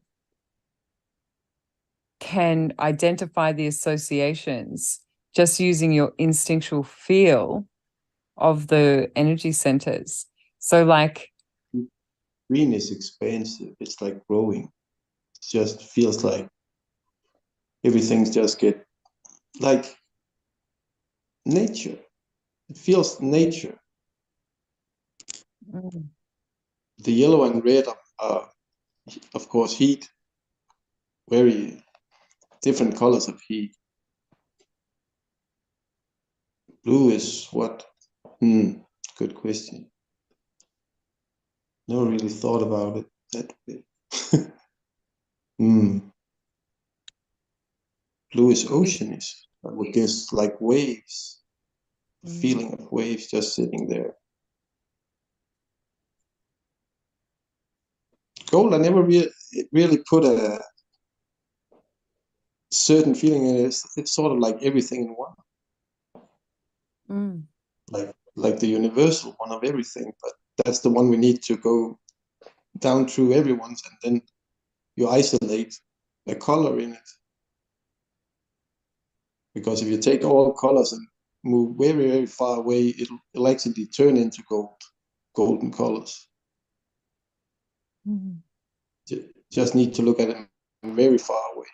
can identify the associations just using your instinctual feel of the energy centers. So like Green is expansive. It's like growing. It just feels like everything's just get like nature. It feels nature. The yellow and red are of course, heat. Very different colors of heat. Blue is what? Good question. Never really thought about it that way. Blue is oceanish. I would guess like waves. The feeling of waves just sitting there. Gold, I never really put a certain feeling in it. It's sort of like everything in one. Like the universal one of everything, but that's the one we need to go down through everyone's, and then you isolate a color in it. Because if you take all colors and move very, very far away, it'll actually turn into golden colors. Just need to look at it very far away.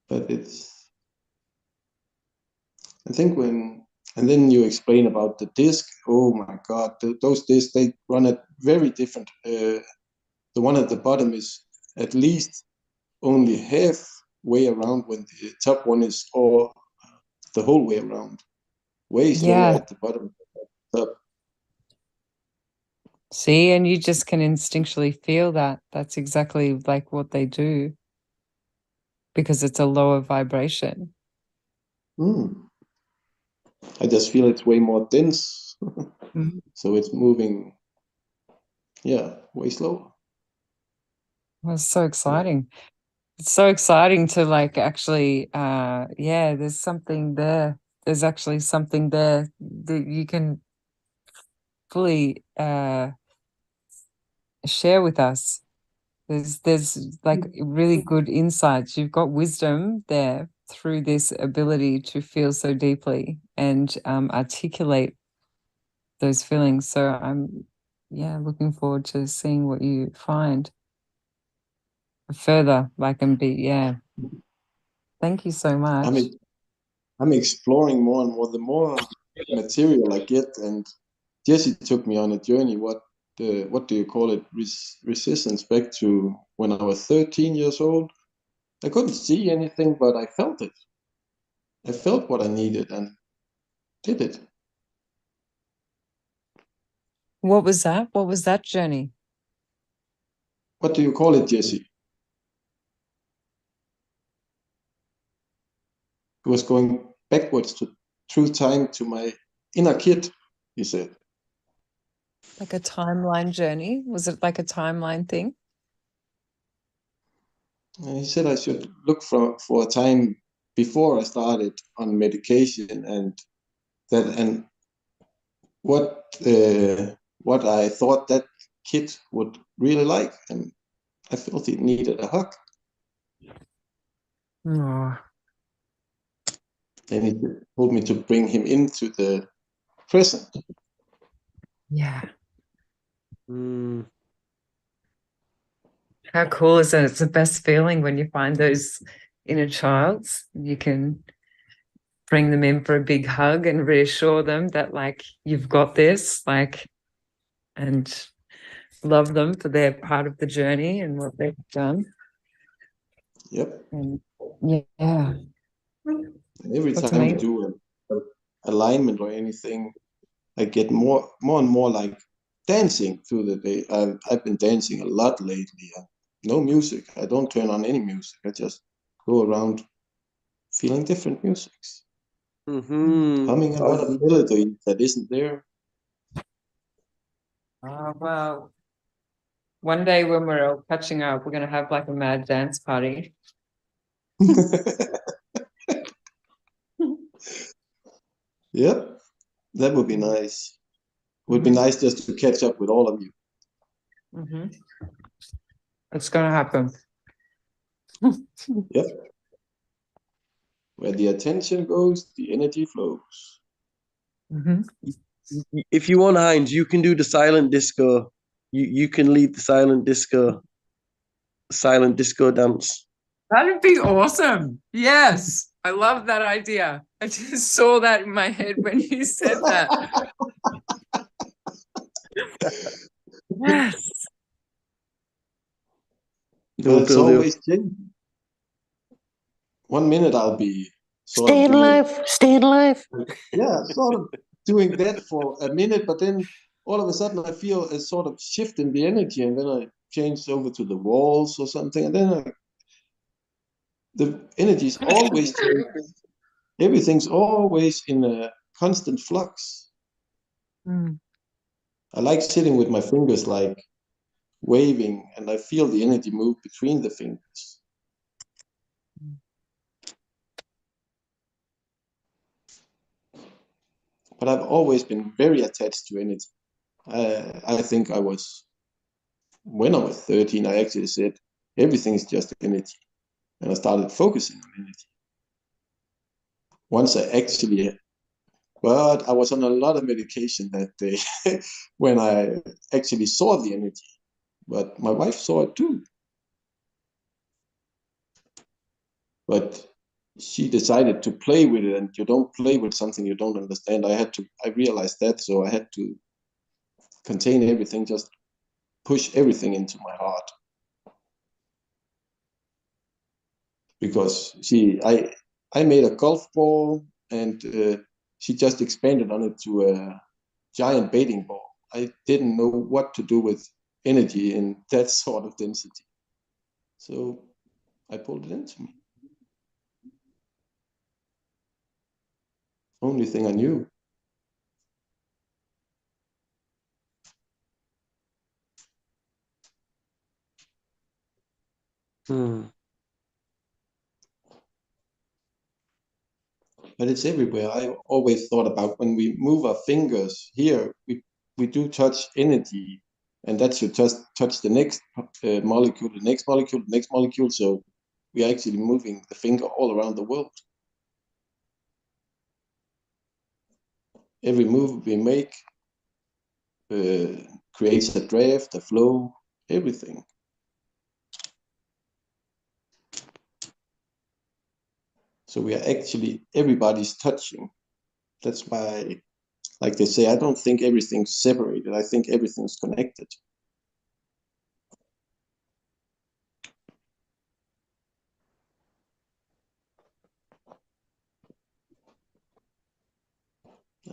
But I think and then you explain about the disc. Oh my God, those discs, they run at very different. The one at the bottom is at least only halfway around when the top one is all the whole way around. Way slower at the bottom. Top. See, and you just can instinctually feel that. That's exactly like what they do because it's a lower vibration. I just feel it's way more dense. So it's moving, way slower. Well, it's so exciting. It's so exciting to like actually, there's something there. There's actually something there that you can fully share with us. There's like really good insights. You've got wisdom there through this ability to feel so deeply and articulate those feelings. So I'm looking forward to seeing what you find further, like and be thank you so much. I'm exploring more and more. The more material I get, and Jesse took me on a journey. What do you call it? Resistance back to when I was 13 years old. I couldn't see anything, but I felt it. I felt what I needed and did it. What was that? What was that journey? What do you call it, Jesse? He was going backwards through time to my inner kid, he said. Like a timeline journey? Was it like a timeline thing? He said I should look for a time before I started on medication and what I thought that kid would really like, and I felt he needed a hug. Oh, And he told me to bring him into the present. yeah. Mm. How cool is it? It's the best feeling when you find those inner childs. You can bring them in for a big hug and reassure them that like you've got this, like, and love them for their part of the journey and what they've done. Yep. And yeah, And every that's time we amazing. do a alignment or anything, I get more and more like dancing through the day. I've been dancing a lot lately. No music. I don't turn on any music. I just go around feeling different musics, humming a lot of melody that isn't there. Oh, wow. One day when we're all catching up, we're going to have like a mad dance party. Yep, that would be nice. Would be nice just to catch up with all of you. It's going to happen. Yep. Where the attention goes, the energy flows. If you want, Heinz, you can do the silent disco. You can lead the silent disco dance. That'd be awesome. Yes. I love that idea. I just saw that in my head when you said that. Yes. But it's always changing. 1 minute I'll be staying alive. Yeah, sort of doing that for a minute, but then all of a sudden I feel a sort of shift in the energy, and then I change over to the walls or something, and then the energy is always changing. Everything's always in a constant flux. I like sitting with my fingers like waving, and I feel the energy move between the fingers. But I've always been very attached to energy. I think when I was 13, I actually said, everything is just energy. And I started focusing on energy. Once but I was on a lot of medication that day when I actually saw the energy. But my wife saw it too. But she decided to play with it, and you don't play with something you don't understand. I realized that, so I had to contain everything, just push everything into my heart. Because I made a golf ball, and she just expanded on it to a giant baiting ball. I didn't know what to do with energy in that sort of density. So I pulled it into me. Only thing I knew. But it's everywhere. I always thought about when we move our fingers here, we do touch energy, and that should just touch the next molecule, the next molecule, the next molecule. So we are actually moving the finger all around the world. Every move we make creates a draft, a flow, everything. So we are actually, everybody's touching. That's why, like they say, I don't think everything's separated. I think everything's connected.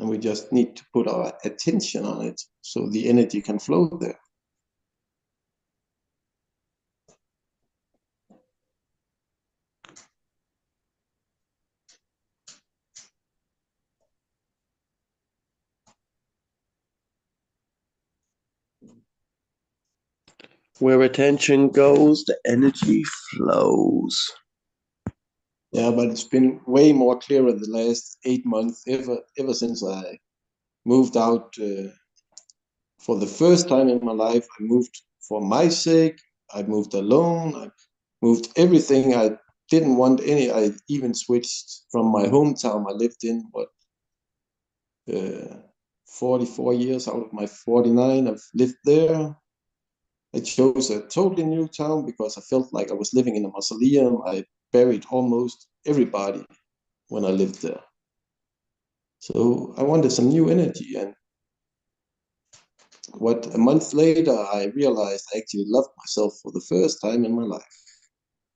and we just need to put our attention on it so the energy can flow there. Where attention goes, the energy flows. Yeah, but it's been way more clearer the last 8 months, ever since I moved out for the first time in my life. I moved for my sake. I moved alone. I moved everything. I didn't want any. I even switched from my hometown I lived in, 44 years out of my 49. I've lived there. I chose a totally new town because I felt like I was living in a mausoleum. I buried almost everybody when I lived there. So I wanted some new energy. And a month later, I realized I actually loved myself for the first time in my life.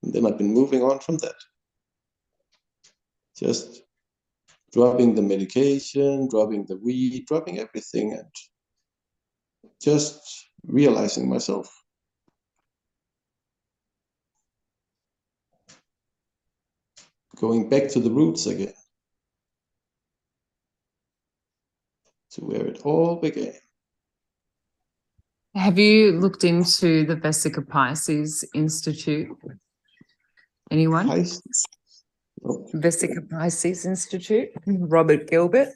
And then I've been moving on from that. Just dropping the medication, dropping the weed, dropping everything, and just realizing myself. Going back to the roots again. To where it all began. Have you looked into the Vesica Pisces Institute? Anyone? Pisces? No. Vesica Pisces Institute, Robert Gilbert.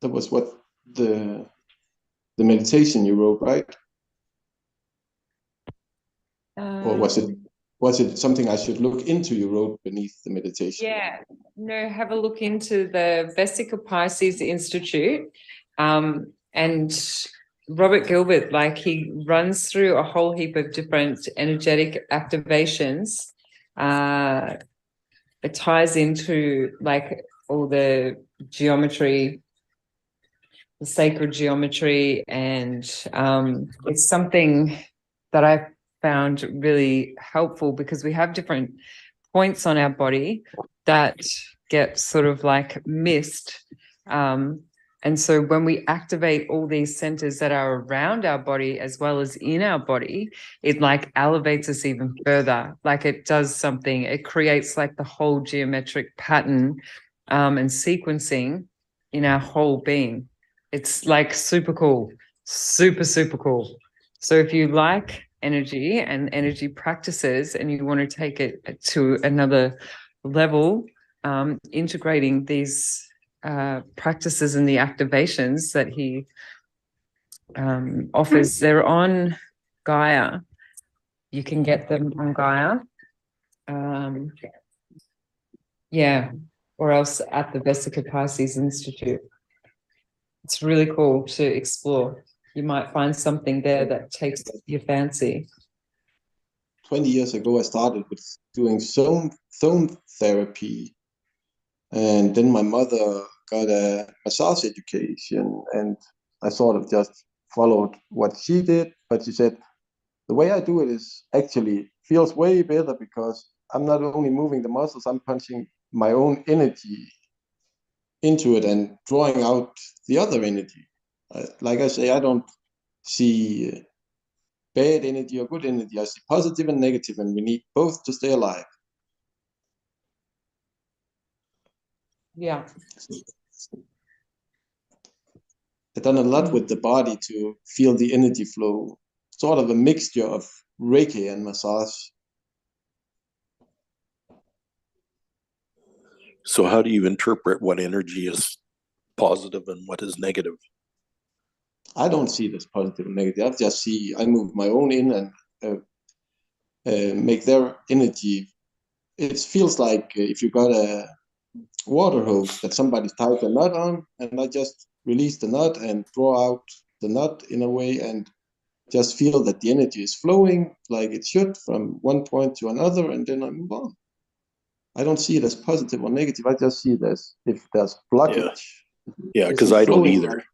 That was what the meditation you wrote, right? Or was it something I should look into you wrote beneath the meditation? Yeah, no, have a look into the Vesica Pisces Institute. And Robert Gilbert, like, he runs through a whole heap of different energetic activations. It ties into like all the geometry, the sacred geometry, and it's something that I found really helpful because we have different points on our body that get sort of like missed. And so when we activate all these centers that are around our body as well as in our body, it like elevates us even further. Like it does something, it creates like the whole geometric pattern and sequencing in our whole being. It's like super cool, super, super cool. So if you like energy and energy practices and you want to take it to another level, integrating these practices and the activations that he offers, they're on Gaia. You can get them on Gaia. Yeah, or else at the Vesica Pisces Institute. It's really cool to explore. You might find something there that takes your fancy. 20 years ago, I started with doing zone therapy. And then my mother got a massage education, and I sort of just followed what she did. But she said, the way I do it is actually feels way better because I'm not only moving the muscles, I'm punching my own energy into it and drawing out the other energy. Like I say, I don't see bad energy or good energy. I see positive and negative, and we need both to stay alive. Yeah. I've done a lot with the body to feel the energy flow, sort of a mixture of Reiki and massage. So how do you interpret what energy is positive and what is negative? I don't see it as positive and negative. I move my own in and make their energy. It feels like if you got a water hose that somebody tied a knot on, and I just release the knot and draw out the knot in a way and just feel that the energy is flowing like it should from one point to another, and then I move on. I don't see it as positive or negative. I just see it as if there's blockage. Yeah, because I don't either. Like,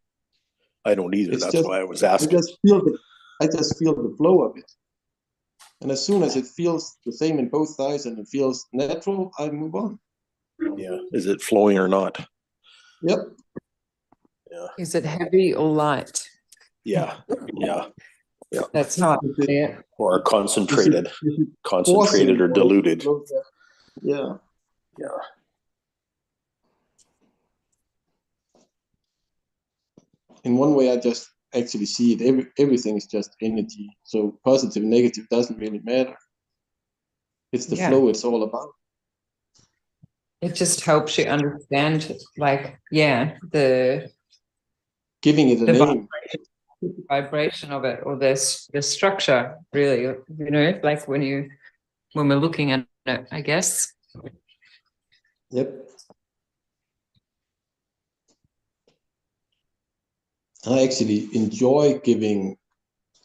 I don't either. it's That's just, why I was asking. I just feel the flow of it. And as soon as it feels the same in both thighs and it feels natural, I move on. Yeah. Is it flowing or not? Yep. Is it heavy or light? Yeah, yeah. That's how I see it. Or concentrated, Is it concentrated or forcing diluted. Yeah. Yeah. In one way, I just actually see it. Everything is just energy. So positive, negative doesn't really matter. It's the Yeah. flow it's all about. It just helps you understand, like, yeah, the Giving it a name. vibration of it, or the structure, really, you know, like when we're looking at it, I guess. Yep. I actually enjoy giving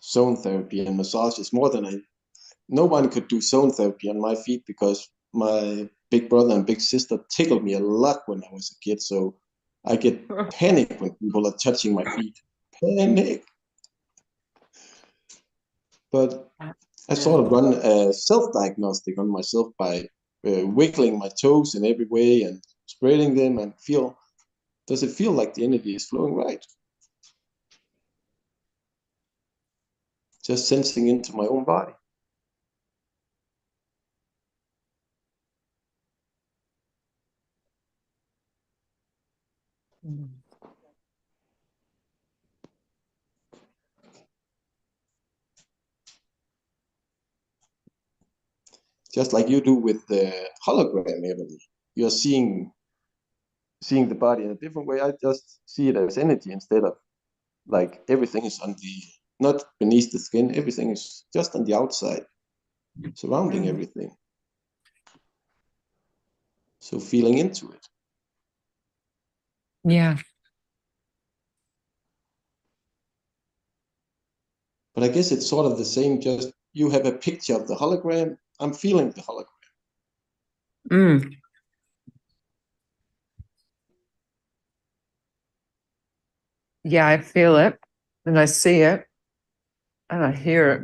zone therapy and massages more than no one could do zone therapy on my feet because my big brother and big sister tickled me a lot when I was a kid. So I get panic when people are touching my feet. Panic. But I sort of run a self-diagnostic on myself by wiggling my toes in every way and spreading them and does it feel like the energy is flowing right? Just sensing into my own body. Just like you do with the hologram, Emily. You're seeing the body in a different way. I just see it as energy instead of like everything is not beneath the skin. Everything is just on the outside, surrounding everything. So feeling into it. Yeah. But I guess it's sort of the same, just you have a picture of the hologram. I'm feeling the hologram. Yeah, I feel it and I see it and I hear it,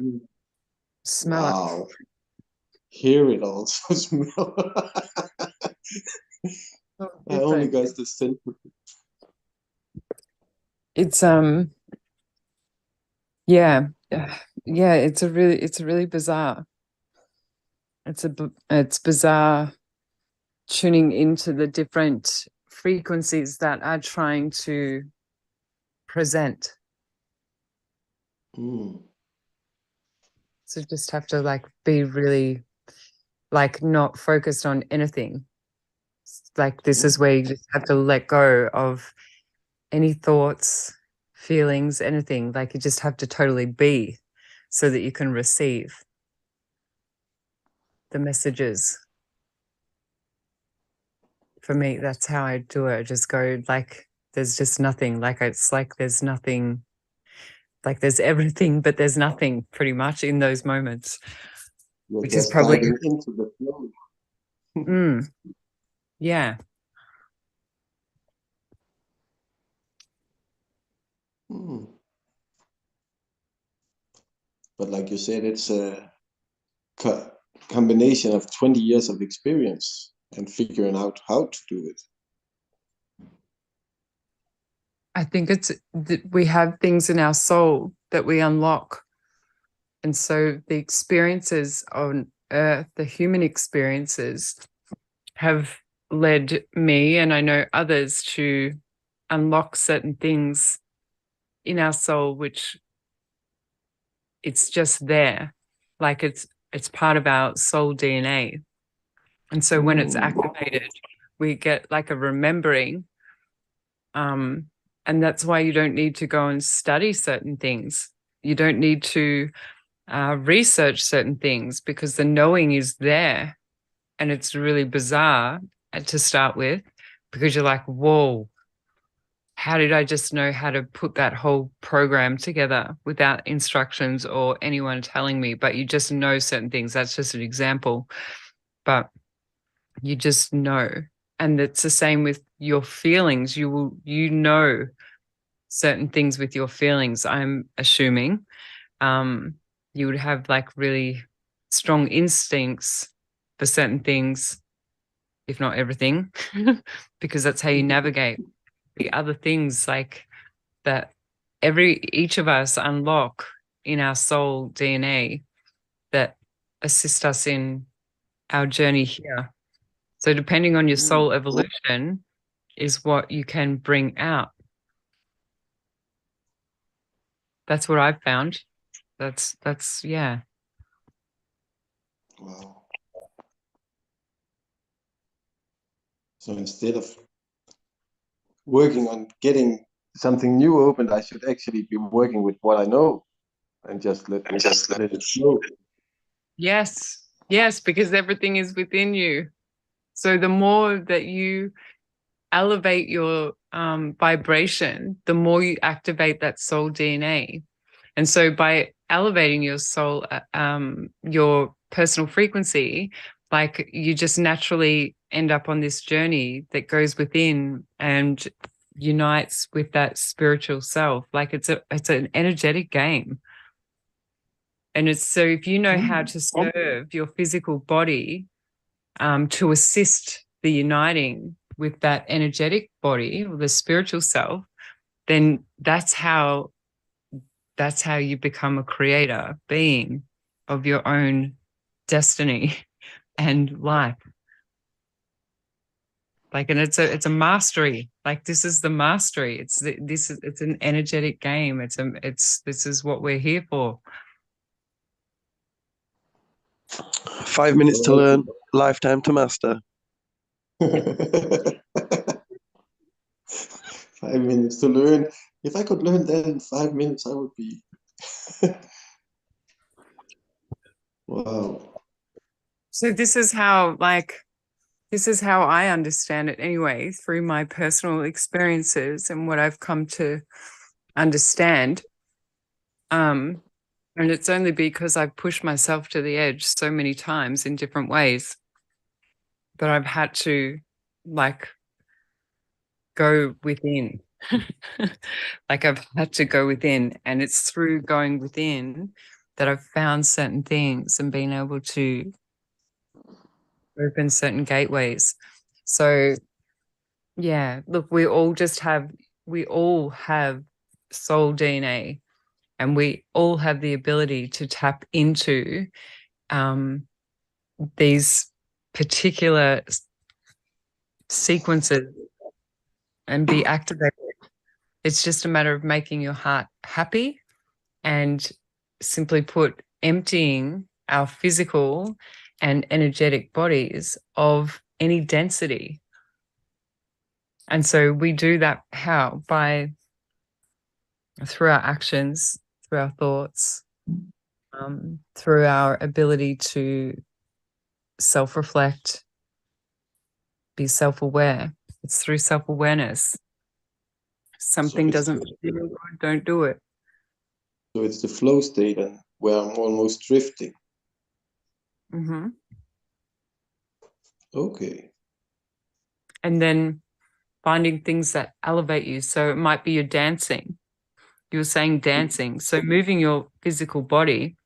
smell Wow. Hear it also, smell. it. I only got the sense. It's yeah, yeah, it's really bizarre. It's bizarre tuning into the different frequencies that are trying to present. So just have to like be really like not focused on anything. Like this is where you just have to let go of any thoughts, feelings, anything. Like you just have to totally be so that you can receive the messages. For me, that's how I do it. I just go like there's just nothing. Like it's like there's nothing. Like there's everything, but there's nothing pretty much in those moments. You're which just is probably diving into the flow. Yeah. But like you said, it's a combination of 20 years of experience and figuring out how to do it. I think it's that we have things in our soul that we unlock. And so the experiences on earth, the human experiences, have led me and I know others to unlock certain things in our soul, which it's just there. Like it's part of our soul DNA. And so when it's activated, we get like a remembering. And that's why you don't need to go and study certain things. You don't need to research certain things because the knowing is there. And it's really bizarre to start with because you're like, whoa, how did I just know how to put that whole program together without instructions or anyone telling me? But you just know certain things. That's just an example. But you just know. And it's the same with your feelings. You know certain things with your feelings, I'm assuming. You would have like really strong instincts for certain things, if not everything, because that's how you navigate the other things. Like that each of us unlock in our soul DNA that assist us in our journey here. So depending on your soul evolution is what you can bring out. That's what I've found. That's yeah. Wow. So instead of working on getting something new opened, I should actually be working with what I know and just let it flow. Yes. Yes, because everything is within you. So the more that you elevate your vibration, the more you activate that soul DNA. And so by elevating your soul, your personal frequency, like you just naturally end up on this journey that goes within and unites with that spiritual self. Like it's an energetic game. And it's so if you know how to serve your physical body to assist the uniting with that energetic body or the spiritual self, then that's how you become a creator being of your own destiny and life. Like, and it's a mastery. Like this is the mastery. It's an energetic game. This is what we're here for. 5 minutes to learn, lifetime to master. 5 minutes to learn. If I could learn that in 5 minutes, I would be. Wow. So this is how I understand it anyway, through my personal experiences and what I've come to understand. And it's only because I've pushed myself to the edge so many times in different ways that I've had to like go within. Like I've had to go within, and it's through going within that I've found certain things and been able to open certain gateways. So yeah, look, we all have soul DNA, and we all have the ability to tap into these particular sequences and be activated. It's just a matter of making your heart happy and, simply put, emptying our physical and energetic bodies of any density. And so we do that how? Through our actions, through our thoughts, through our ability to self-reflect, be self-aware. It's through self-awareness. Something doesn't feel good, don't do it. So it's the flow state and where I'm almost drifting. Mm-hmm. Okay. And then finding things that elevate you. So it might be your dancing. You were saying dancing. So moving your physical body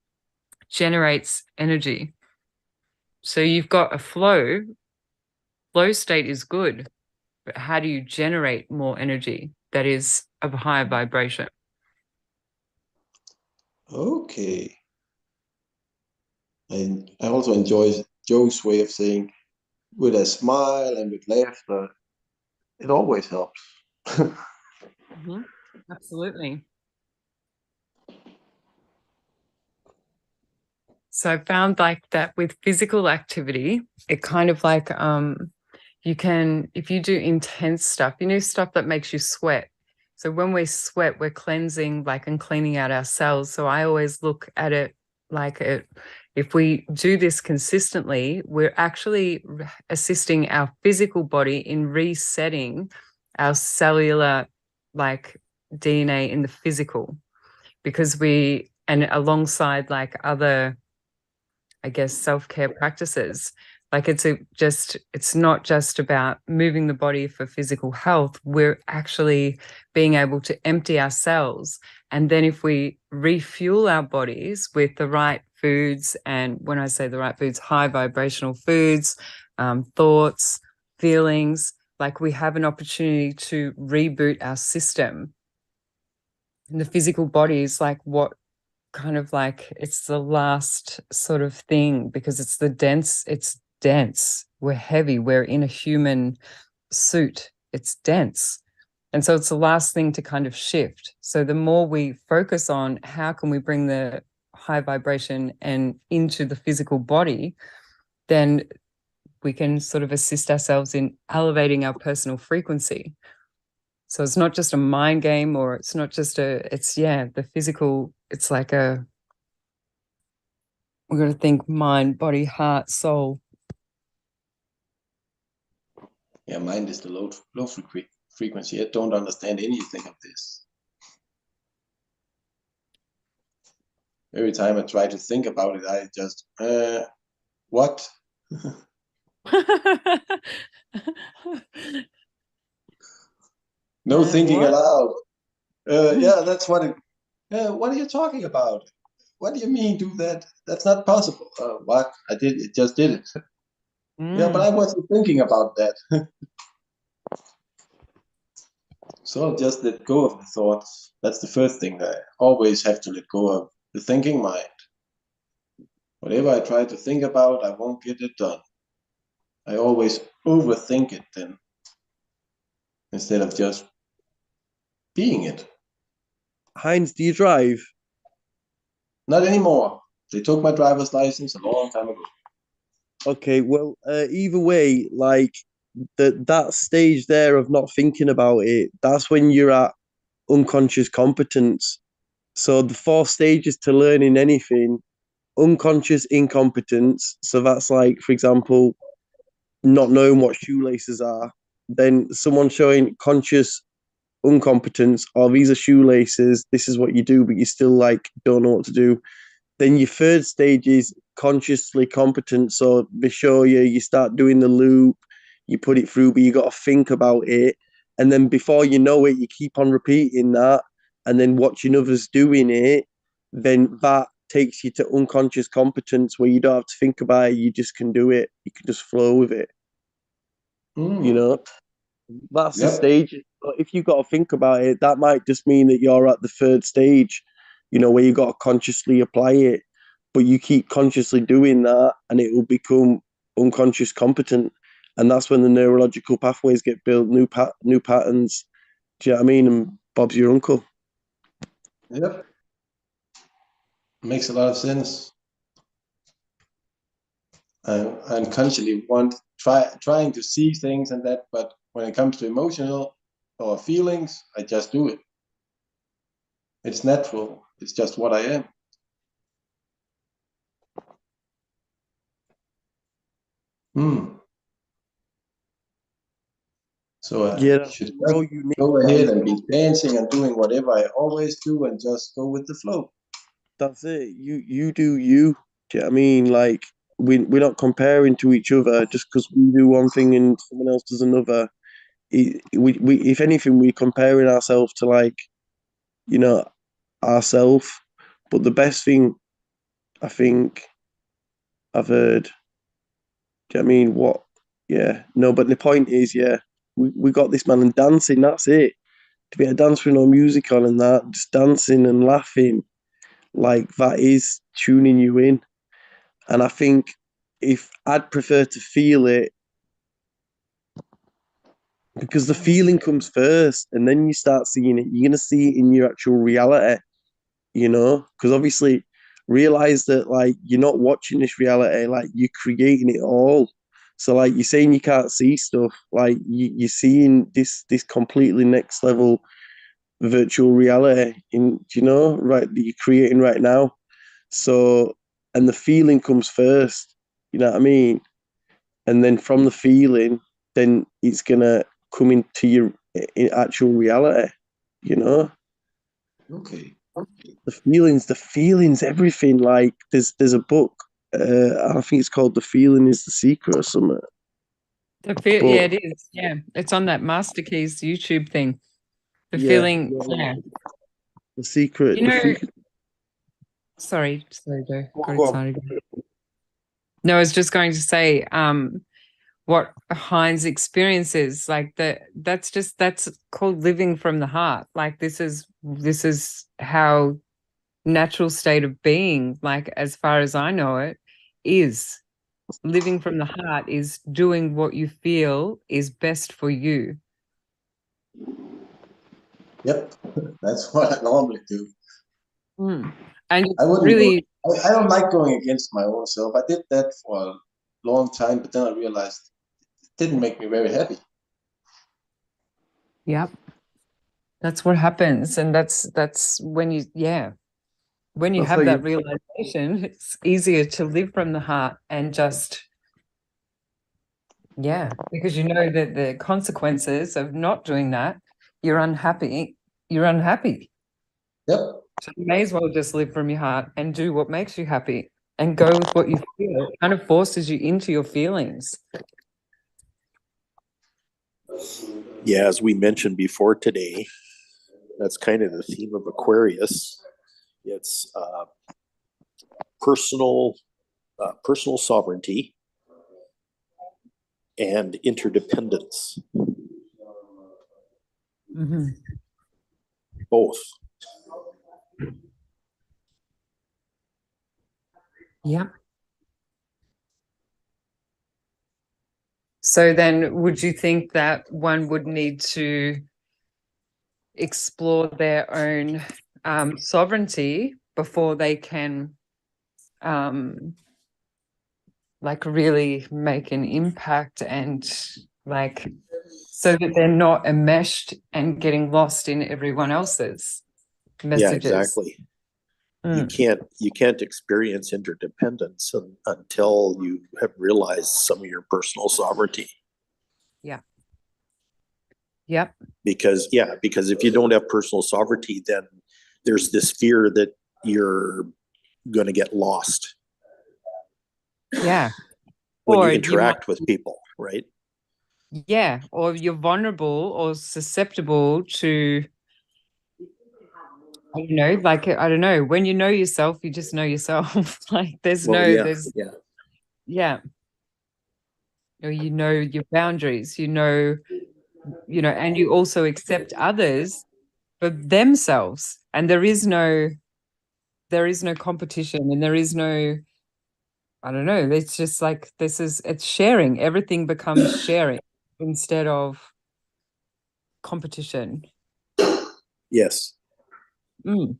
generates energy. So you've got a flow. Flow state is good, but how do you generate more energy that is of a higher vibration? Okay. And I also enjoy Joe's way of saying, with a smile and with laughter, it always helps. Mm-hmm. Absolutely. So I found like that with physical activity, it kind of like you can, if you do intense stuff, stuff that makes you sweat. So when we sweat, we're cleansing and cleaning out our cells. So I always look at it like if we do this consistently, we're actually assisting our physical body in resetting our cellular DNA in the physical, because and alongside other, I guess, self-care practices. It's not just about moving the body for physical health. We're actually being able to empty our cells. And then if we refuel our bodies with the right foods, and when I say the right foods, high vibrational foods, thoughts, feelings, we have an opportunity to reboot our system And the physical body is like what kind of like it's the last sort of thing, because it's dense. We're heavy. We're in a human suit. It's dense. And so it's the last thing to kind of shift. So the more we focus on how can we bring the high vibration and into the physical body, then we can sort of assist ourselves in elevating our personal frequency. So it's not just a mind game, or it's not just the physical, it's like we've got to think mind, body, heart, soul. Yeah, mind is the low frequency. I don't understand anything of this. Every time I try to think about it, I just, what? No thinking What? allowed. Yeah, that's what it, what are you talking about? What do you mean do that? That's not possible. What? It just did it. Yeah, but I wasn't thinking about that. So I'll just let go of the thoughts. That's the first thing that I always have to let go of, the thinking mind. Whatever I try to think about, I won't get it done. I always overthink it then, instead of just being it. Heinz, do you drive? Not anymore. They took my driver's license a long time ago. Okay, well, either way, like that stage there of not thinking about it, that's when you're at unconscious competence. So the 4 stages to learning anything: unconscious incompetence. So that's like, for example, not knowing what shoelaces are. Then someone showing conscious incompetence, or these are shoelaces, this is what you do, but you still like don't know what to do. Then your 3rd stage is consciously competent. So they show you, you start doing the loop, you put it through, but you got to think about it. And then before you know it, you keep on repeating that and then watching others doing it. Then that takes you to unconscious competence, where you don't have to think about it. You just can do it. You can just flow with it. You know, that's the Yep. stage. But if you got to think about it, that might just mean that you're at the 3rd stage, where you got to consciously apply it. But you keep consciously doing that and it will become unconscious competent. And that's when the neurological pathways get built, new patterns. Do you know what I mean? And Bob's your uncle. Yep. Makes a lot of sense. I'm consciously trying to see things and that, but when it comes to emotional or feelings, I just do it. It's natural. It's just what I am. So I should We're all unique. go ahead and be dancing and doing whatever I always do and just go with the flow. That's it. You do you. Do you know what I mean? Like we're not comparing to each other just because we do one thing and someone else does another. We if anything, we're comparing ourselves to, like, ourselves. But the best thing I think I've heard. Do you know what I mean? What? Yeah. No, but the point is, yeah, we got this man and dancing. That's it. To be a dance with no music on and that, just dancing and laughing, like that is tuning you in. And I think if I'd prefer to feel it, because the feeling comes first and then you start seeing it, you're going to see it in your actual reality, because obviously realize that, like, you're not watching this reality, like you're creating it all. So like you're saying you can't see stuff, like you're seeing this completely next level virtual reality right, that you're creating right now. So, and the feeling comes first, you know what I mean? And then from the feeling, then it's gonna come into your actual reality, you know. Okay. The feelings, everything. Like there's a book, I think it's called "The Feeling Is the Secret" or something. Yeah, it is. Yeah, it's on that Master Keys YouTube thing. The feeling. Yeah. The secret. Sorry, Joe. Got Go on. excited. No, I was just going to say, what Heinz experiences. Like that's called living from the heart. Like this is how natural state of being, like as far as I know it, is. Living from the heart is doing what you feel is best for you. Yep, that's what I normally do. And it's I wouldn't really, I don't like going against my own self. I did that for a long time, but then I realized it didn't make me very happy. yep. That's what happens. And that's when you, when you That's have how that you realization, it's easier to live from the heart and just, because you know that the consequences of not doing that, you're unhappy. Yep. So you may as well just live from your heart and do what makes you happy and go with what you feel. It kind of forces you into your feelings. Yeah, as we mentioned before today, that's kind of the theme of Aquarius. It's personal sovereignty and interdependence. Mm-hmm. Both. Yeah. So then would you think that one would need to explore their own sovereignty before they can like really make an impact and like so that they're not enmeshed and getting lost in everyone else's messages? Yeah, exactly. You can't experience interdependence until you have realized some of your personal sovereignty. Yeah. Yep. Because if you don't have personal sovereignty, then there's this fear that you're going to get lost. Yeah. When Or you interact with people, right? Yeah, or you're vulnerable or susceptible to, I don't know, like, I don't know, when you know yourself, you just know yourself. Like there's Well, yeah. Or you know your boundaries, you know, and you also accept others for themselves. And there is no competition and there is no, I don't know, it's just like it's sharing. Everything becomes sharing instead of competition. Yes. Mm.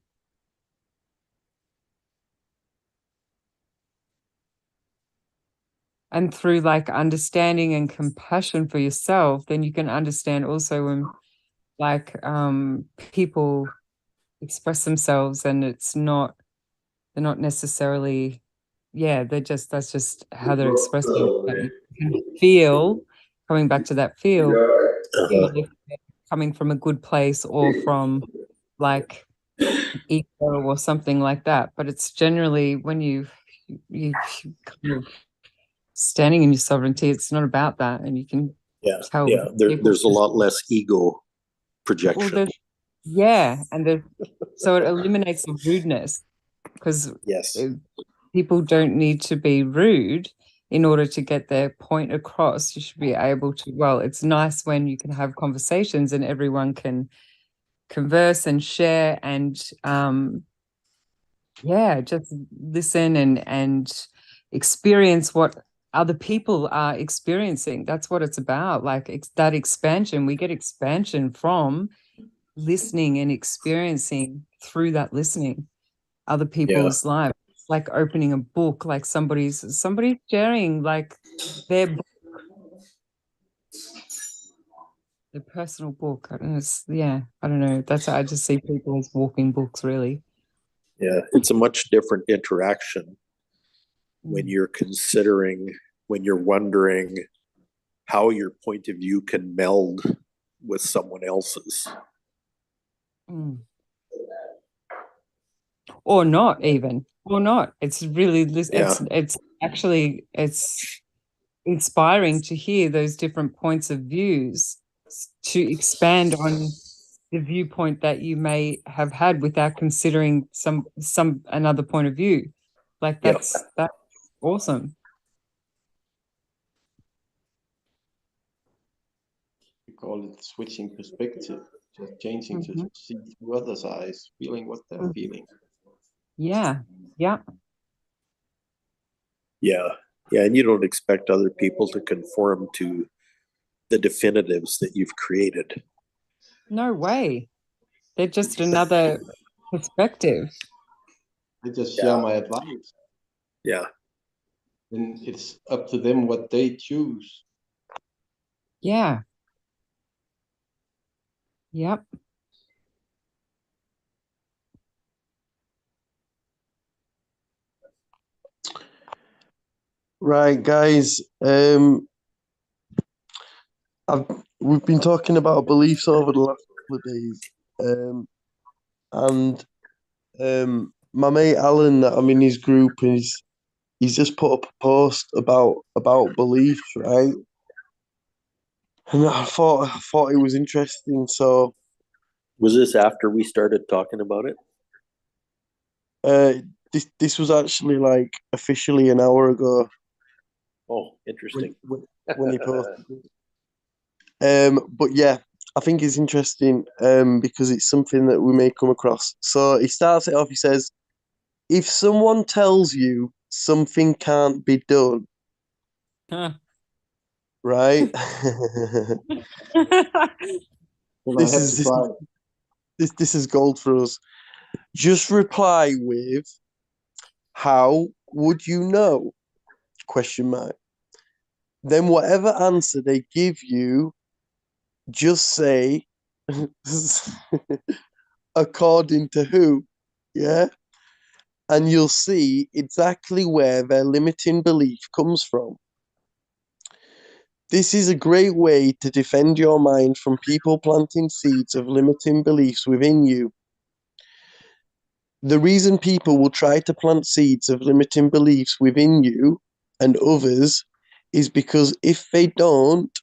And through like understanding and compassion for yourself, then you can understand also when like people express themselves and they're not necessarily, that's just how they're expressing it. But you can feel, coming back to that feel if they're coming from a good place or from like ego or something like that. But it's generally when you kind of standing in your sovereignty, it's not about that. And you can tell there's a lot less ego projection. and so it eliminates the rudeness because people don't need to be rude in order to get their point across. You should be able to, it's nice when you can have conversations and everyone can converse and share and just listen and experience what other people are experiencing. That's what it's about. Like that expansion, we get expansion from listening and experiencing through that listening other people's lives. Like opening a book, like somebody's sharing like their personal book. I don't know. I don't know. That's how I just see people as walking books, really. Yeah, it's a much different interaction when you're when you're wondering how your point of view can meld with someone else's. Or not. It's really it's actually inspiring to hear those different points of views to expand on the viewpoint that you may have had without considering some another point of view. Like that's awesome. call it switching perspective, just changing to Mhm. see through others' eyes, feeling what they're Mm. feeling. Yeah. Yeah. Yeah. Yeah. And you don't expect other people to conform to the definitives that you've created. No way. They're just another perspective. I just Yeah. share my advice, Yeah. and it's up to them what they choose. Yeah. Yep. Right, guys. We've been talking about beliefs over the last couple of days. And my mate Alan, that I'm in his group, he's just put up a post about beliefs, right? And I thought it was interesting. So Was this after we started talking about it? this was actually like officially an hour ago Oh, interesting. when he posted it. But yeah, I think it's interesting because it's something that we may come across. So he starts it off. He says, "If someone tells you something can't be done, Huh. right? And I this have is to this try. this is gold for us. Just reply with, 'How would you know?' Question mark. Then whatever answer they give you, just say, 'According to who?' Yeah, and you'll see exactly where their limiting belief comes from. This is a great way to defend your mind from people planting seeds of limiting beliefs within you. The reason people will try to plant seeds of limiting beliefs within you and others is because if they don't,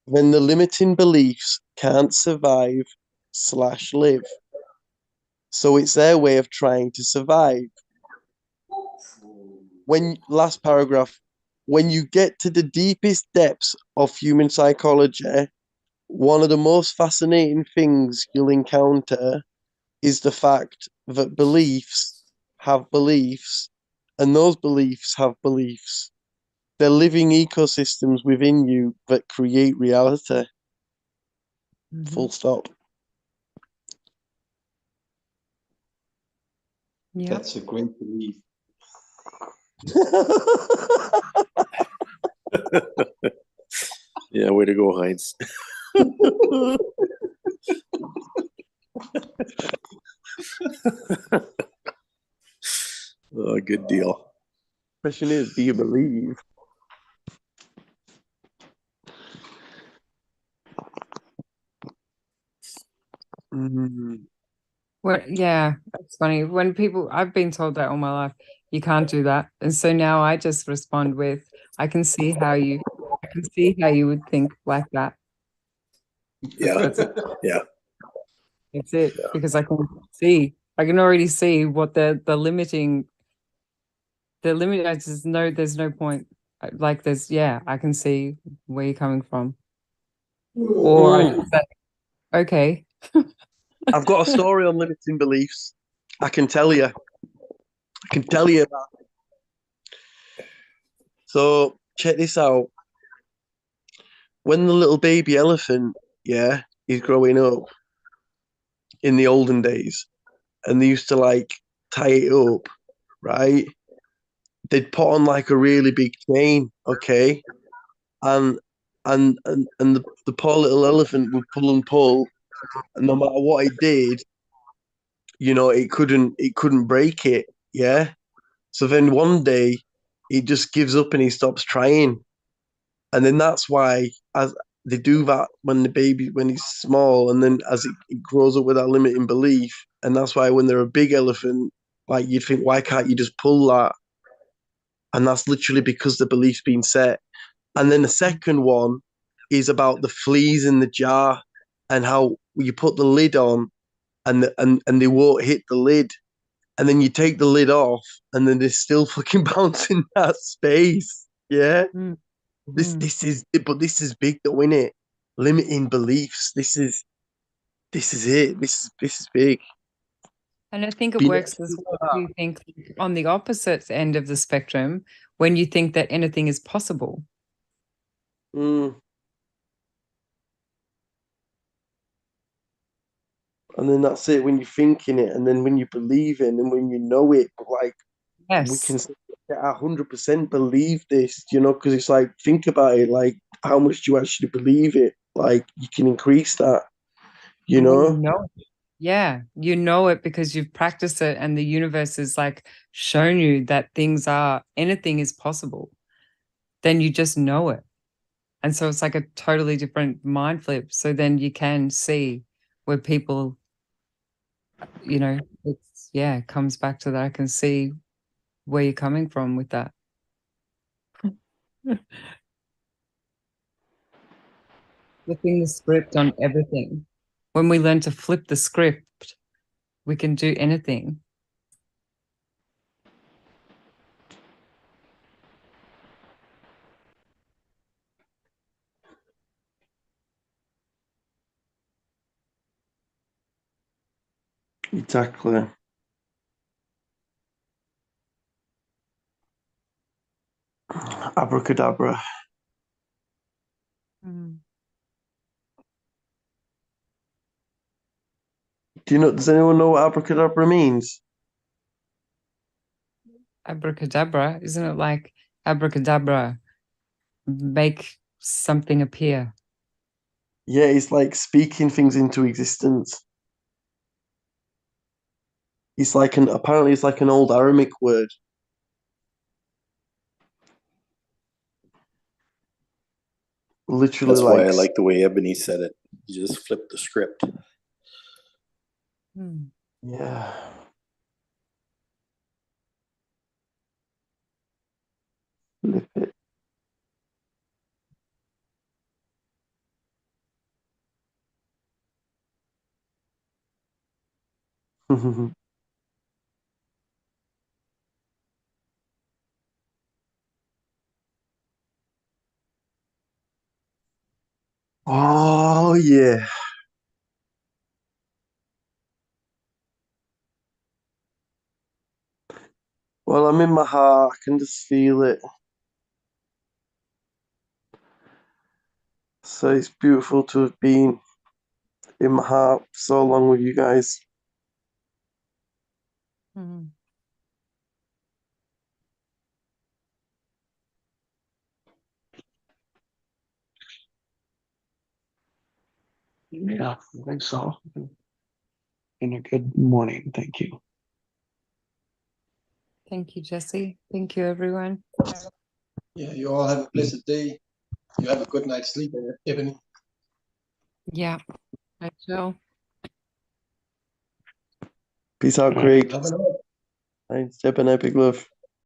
then the limiting beliefs can't survive/live. So it's their way of trying to survive. Last paragraph, when you get to the deepest depths of human psychology, one of the most fascinating things you'll encounter is the fact that beliefs have beliefs, and those beliefs have beliefs. They're living ecosystems within you that create reality. Full stop. Yeah. That's a great belief. Yeah, way to go, Heinz. Oh, good deal. Question is, do you believe? Well, yeah, that's funny. When people, I've been told that all my life, you can't do that. And so now I just respond with, I can see how you would think like that. Yeah. That's it. Yeah. That's it. Because I can already see what there's no point. Like I can see where you're coming from. Or I just say, okay. I've got a story on limiting beliefs. I can tell you. That. So check this out. When the little baby elephant, is growing up in the olden days, and they used to like tie it up, right? They'd put on like a really big chain, okay, and the poor little elephant would pull and pull, and no matter what it did, it couldn't break it, yeah. So then one day, he just gives up and he stops trying, and then that's why as they do that when he's small, and then as it grows up with that limiting belief, and that's why when they're a big elephant, like you'd think, why can't you just pull that? And that's literally because the belief's been set. And then the second one is about the fleas in the jar and how you put the lid on and they won't hit the lid. And then you take the lid off and then they're still fucking bouncing that space. Yeah. Mm. This is big though, innit? limiting beliefs. This is it. This is big. And I think it Being works as well if you think on the opposite end of the spectrum, when you think that anything is possible. Mm. And then that's it, when you're thinking it, and then when you believe it, and when you know it, like we Yes. can say, I 100% believe this, you know, because it's like, think about it, like how much do you actually believe it? Like you can increase that, you And when you know? know it, yeah, you know it because you've practiced it and the universe has like shown you that anything is possible. Then you just know it. And so it's like a totally different mind flip. So then you can see where people, it comes back to that. I can see where you're coming from with that. Flipping the script on everything. When we learn to flip the script, we can do anything. Exactly. Abracadabra. Mm. Does anyone know what abracadabra means? Abracadabra, isn't it like abracadabra, make something appear? Yeah, it's like speaking things into existence. Apparently it's like an old Aramaic word. Literally That's why I like, like the way Ebony said it. You just flip the script. Hmm. yeah. Flip it. Oh yeah. Well, I'm in my heart. I can just feel it. So it's beautiful to have been in my heart so long with you guys. Hmm. Yeah, I think so. And a good morning. Thank you. Thank you, Jesse. Thank you, everyone. Yeah, you all have a blessed day. You have a good night's sleep, Ebony. Yeah, I shall. Peace out, All right. Craig. Have a night. Thanks, Jeb, and epic love.